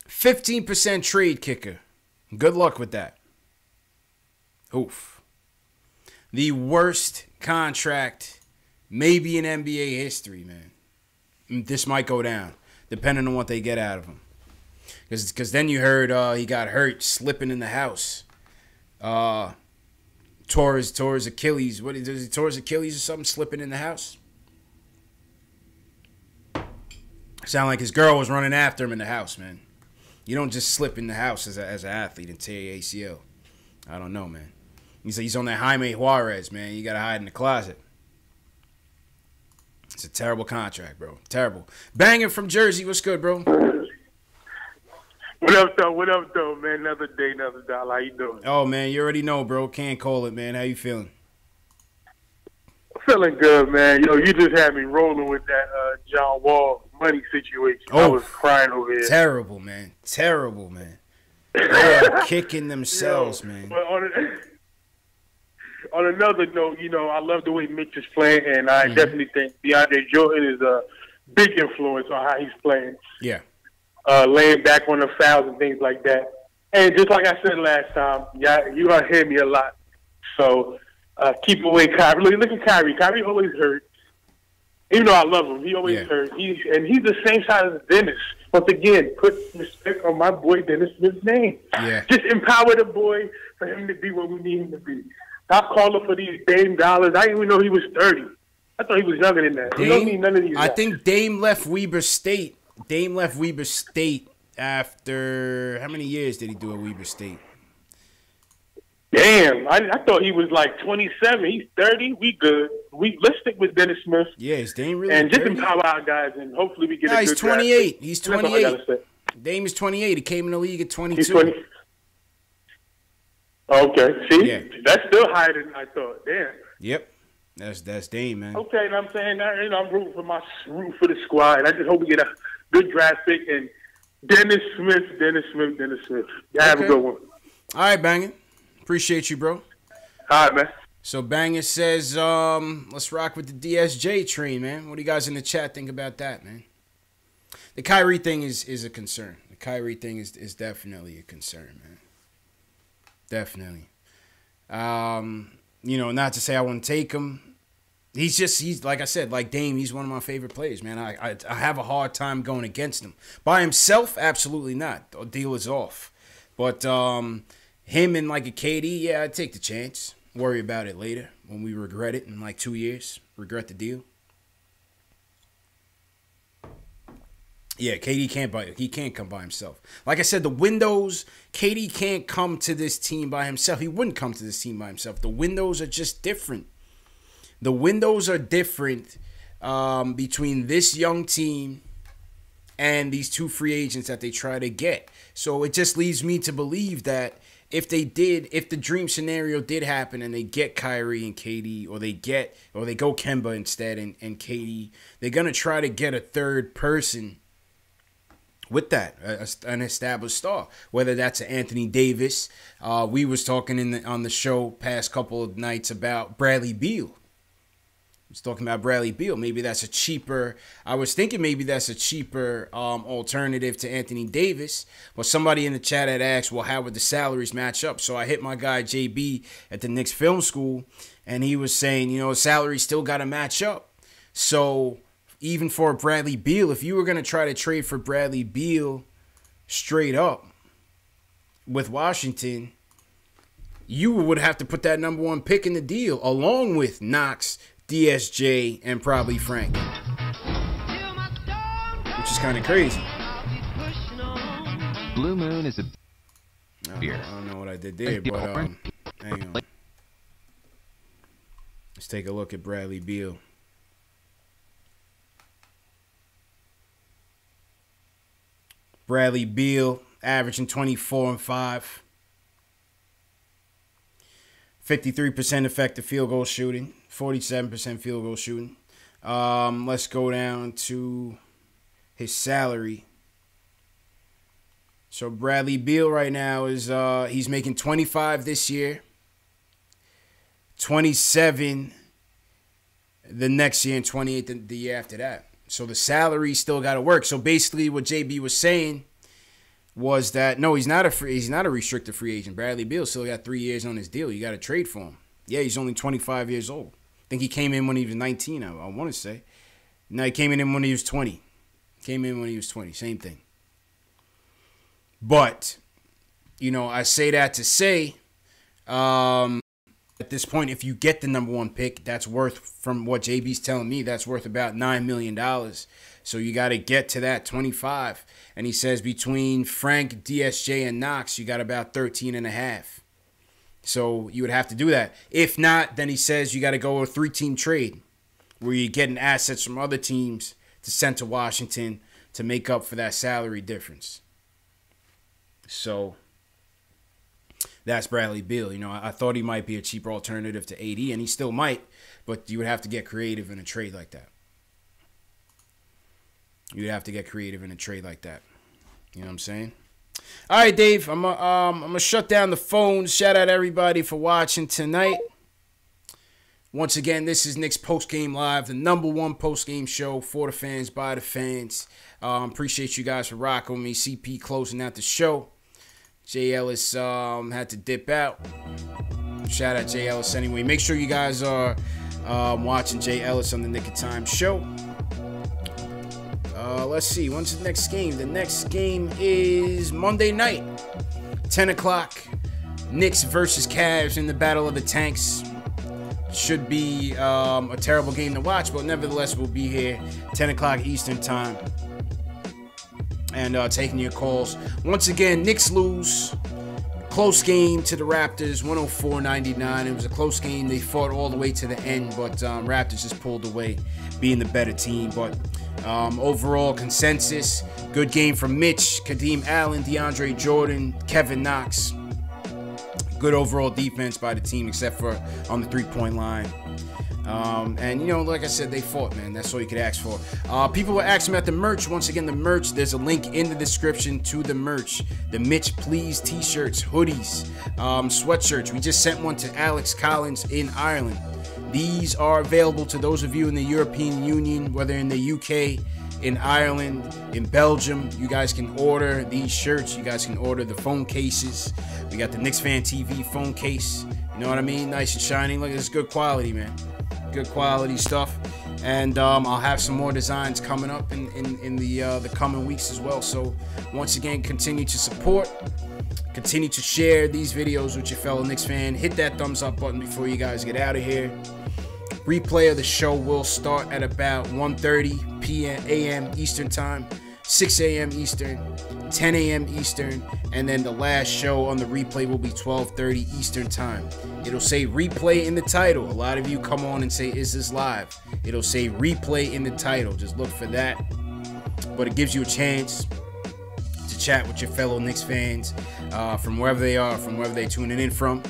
15% trade kicker. Good luck with that. Oof. The worst contract maybe in NBA history, man. This might go down, depending on what they get out of him. Because then you heard he got hurt slipping in the house. Tore his Achilles. What is he tore his Achilles or something, slipping in the house? Sound like his girl was running after him in the house, man. You don't just slip in the house as an athlete and tear your ACL. I don't know, man. He's on that Jaime Juarez, man. You gotta hide in the closet. It's a terrible contract, bro. Terrible. Banging from Jersey. What's good, bro? What up, though? What up, though, man? Another day, another dollar. How you doing? Oh, man, you already know, bro. Can't call it, man. How you feeling? Feeling good, man. Yo, you just had me rolling with that John Wall money situation. Oh, I was crying over here. Terrible, man. Terrible, man. They're kicking themselves, man. But on another note, you know, I love the way Mitch is playing, and I definitely think DeAndre Jordan is a big influence on how he's playing. Yeah. Laying back on the fouls and things like that. And just like I said last time, yeah, you're going to hear me a lot. So keep away Kyrie. Look at Kyrie. Kyrie always hurt. Even though I love him, he always hurt. He's the same size as Dennis. Once again, put respect on my boy Dennis Smith's name. Yeah. Just empower the boy for him to be what we need him to be. Stop calling for these Dame Dollars. I didn't even know he was 30. I thought he was younger than that. He don't need none of these guys. I think Dame left Weber State. Dame left Weber State after, how many years did he do at Weber State? Damn, I thought he was like 27. He's 30. We good. Let's stick with Dennis Smith. Yeah, is Dame really and 30? just empower our guys, and hopefully we get a good he's 28. Draft. He's 28. Dame is 28. He came in the league at 22. He's 20. Okay, see? Yeah. That's still higher than I thought. Damn. Yep. That's Dame, man. Okay, and I'm saying that, you know, I'm rooting for the squad. I just hope we get a good draft pick, and Dennis Smith. Have a good one. All right, banging. Appreciate you, bro. All right, man. So Banger says, let's rock with the DSJ train, man. What do you guys in the chat think about that, man? The Kyrie thing is a concern. The Kyrie thing is definitely a concern, man. Definitely. You know, not to say I want to take him. He's like I said, like Dame, he's one of my favorite players, man. I have a hard time going against him. By himself, absolutely not. The deal is off. But him and like a KD, yeah, I'd take the chance. Worry about it later when we regret it in like 2 years. Regret the deal. Yeah, KD can't come by himself. Like I said, the windows, KD can't come to this team by himself. He wouldn't come to this team by himself. The windows are just different. The windows are different between this young team and these two free agents that they try to get. So it just leaves me to believe that if the dream scenario did happen and they get Kyrie and KD, or they go Kemba instead and KD, they're gonna try to get a third person with that, an established star, whether that's an Anthony Davis. We was talking on the show past couple of nights about Bradley Beal. I was talking about Bradley Beal. Maybe that's a cheaper. I was thinking maybe that's a cheaper alternative to Anthony Davis. But somebody in the chat had asked, well, how would the salaries match up? So I hit my guy JB at the Knicks Film School, and he was saying, you know, salaries still got to match up. So even for Bradley Beal, if you were going to try to trade for Bradley Beal straight up with Washington, you would have to put that number one pick in the deal along with Knox, DSJ, and probably Frank, which is kind of crazy. Blue Moon is a beer. I don't know what I did there, but hang on. Let's take a look at Bradley Beal. Bradley Beal averaging 24 and 5. 53% effective field goal shooting, 47% field goal shooting. Let's go down to his salary. So Bradley Beal right now is he's making 25 this year, 27 the next year, and 28 the year after that. So the salary still got to work. So basically, what JB was saying was that no, he's not a restricted free agent. Bradley Beal still got 3 years on his deal. You got to trade for him. Yeah, he's only 25 years old. I think he came in when he was 19. I want to say. No, he came in when he was 20. Came in when he was 20. Same thing. But you know, I say that to say, at this point, if you get the number one pick, that's worth, from what JB's telling me, that's worth about $9 million. So you got to get to that 25. And he says between Frank, DSJ, and Knox, you got about 13.5. So you would have to do that. If not, then he says you got to go a 3-team trade where you're getting assets from other teams to send to Washington to make up for that salary difference. So that's Bradley Beal. You know, I thought he might be a cheaper alternative to AD, and he still might, but you would have to get creative in a trade like that. You'd have to get creative in a trade like that. You know what I'm saying? All right, Dave, I'm gonna shut down the phones. Shout out everybody for watching tonight. Once again, this is Knicks Post Game Live, the #1 post game show for the fans, by the fans. Appreciate you guys for rocking with me. CP closing out the show. Jay Ellis had to dip out. Shout out Jay Ellis anyway. Make sure you guys are watching Jay Ellis on the Nick of Time show. Let's see. When's the next game? The next game is Monday night, 10 o'clock. Knicks versus Cavs in the Battle of the Tanks. Should be a terrible game to watch, but nevertheless, we'll be here 10 o'clock Eastern time. And taking your calls. Once again, Knicks lose. Close game to the Raptors, 104-99. It was a close game. They fought all the way to the end, but Raptors just pulled away, being the better team. But overall consensus, good game from Mitch, Kadeem Allen, DeAndre Jordan, Kevin Knox. Good overall defense by the team, except for on the three-point line. And, you know, like I said, they fought, man. That's all you could ask for. People were asking about the merch. Once again, the merch, there's a link in the description to the merch. The Mitch Please t-shirts, hoodies, sweatshirts. We just sent one to Alex Collins in Ireland. These are available to those of you in the European Union, whether in the UK, in Ireland, in Belgium. You guys can order these shirts. You guys can order the phone cases. We got the KnicksFanTV phone case. You know what I mean? Nice and shiny. Look, it's good quality, man. Good quality stuff. And I'll have some more designs coming up in the coming weeks as well. So once again, continue to support. Continue to share these videos with your fellow Knicks fan. Hit that thumbs up button before you guys get out of here. Replay of the show will start at about 1:30 a.m. Eastern time, 6 a.m. Eastern, 10 a.m. Eastern, and then the last show on the replay will be 12:30 Eastern time. It'll say replay in the title. A lot of you come on and say, is this live? It'll say replay in the title. Just look for that. But it gives you a chance to chat with your fellow Knicks fans from wherever they are, from wherever they're tuning in from.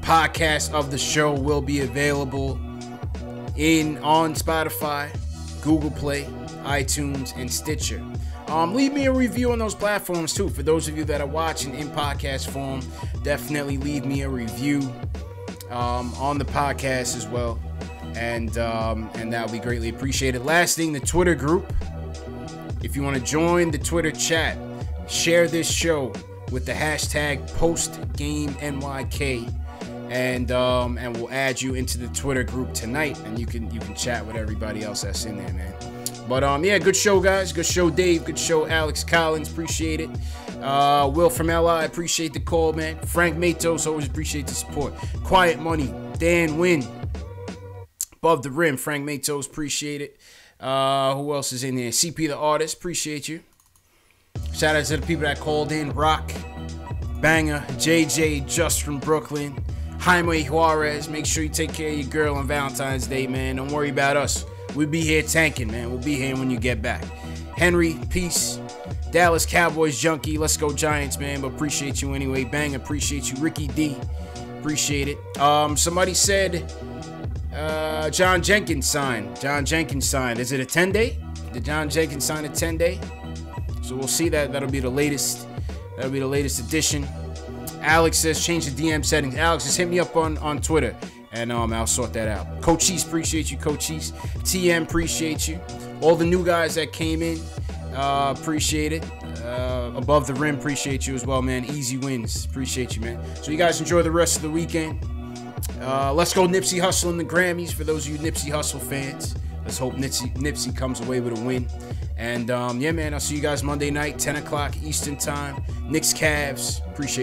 Podcast of the show will be available on Spotify, Google Play, iTunes, and Stitcher. Leave me a review on those platforms too. For those of you that are watching in podcast form, definitely leave me a review on the podcast as well, and that would be greatly appreciated. Last thing, the Twitter group. If you want to join the Twitter chat, share this show with the hashtag PostGameNYK. And we'll add you into the Twitter group tonight, and you can chat with everybody else that's in there, man. But yeah, good show, guys. Good show, Dave. Good show, Alex Collins. Appreciate it. Will from LI, appreciate the call, man. Frank Matos, always appreciate the support. Quiet Money, Dan Wynn, Above the Rim, Frank Matos, appreciate it. Who else is in there? CP the Artist, appreciate you. Shout out to the people that called in. Rock, Banger, JJ, just from Brooklyn. Jaime Juarez, make sure you take care of your girl on Valentine's Day, man. Don't worry about us. We'll be here tanking, man. We'll be here when you get back. Henry, peace. Dallas Cowboys junkie. Let's go Giants, man. But appreciate you anyway. Bang, appreciate you. Ricky D, appreciate it. Somebody said John Jenkins signed. John Jenkins signed. Is it a 10-day? Did John Jenkins sign a 10-day? So we'll see that. That'll be the latest. That'll be the latest edition. Alex says change the DM settings. Alex, just hit me up on Twitter, and I'll sort that out. Coaches, appreciate you. Coaches, TM, appreciate you. All the new guys that came in, appreciate it. Above the Rim, appreciate you as well, man. Easy wins, appreciate you, man. So you guys enjoy the rest of the weekend. Let's go Nipsey Hussle in the Grammys for those of you Nipsey Hussle fans. Let's hope Nipsey comes away with a win. And yeah, man, I'll see you guys Monday night, 10 o'clock Eastern time. Knicks Cavs, appreciate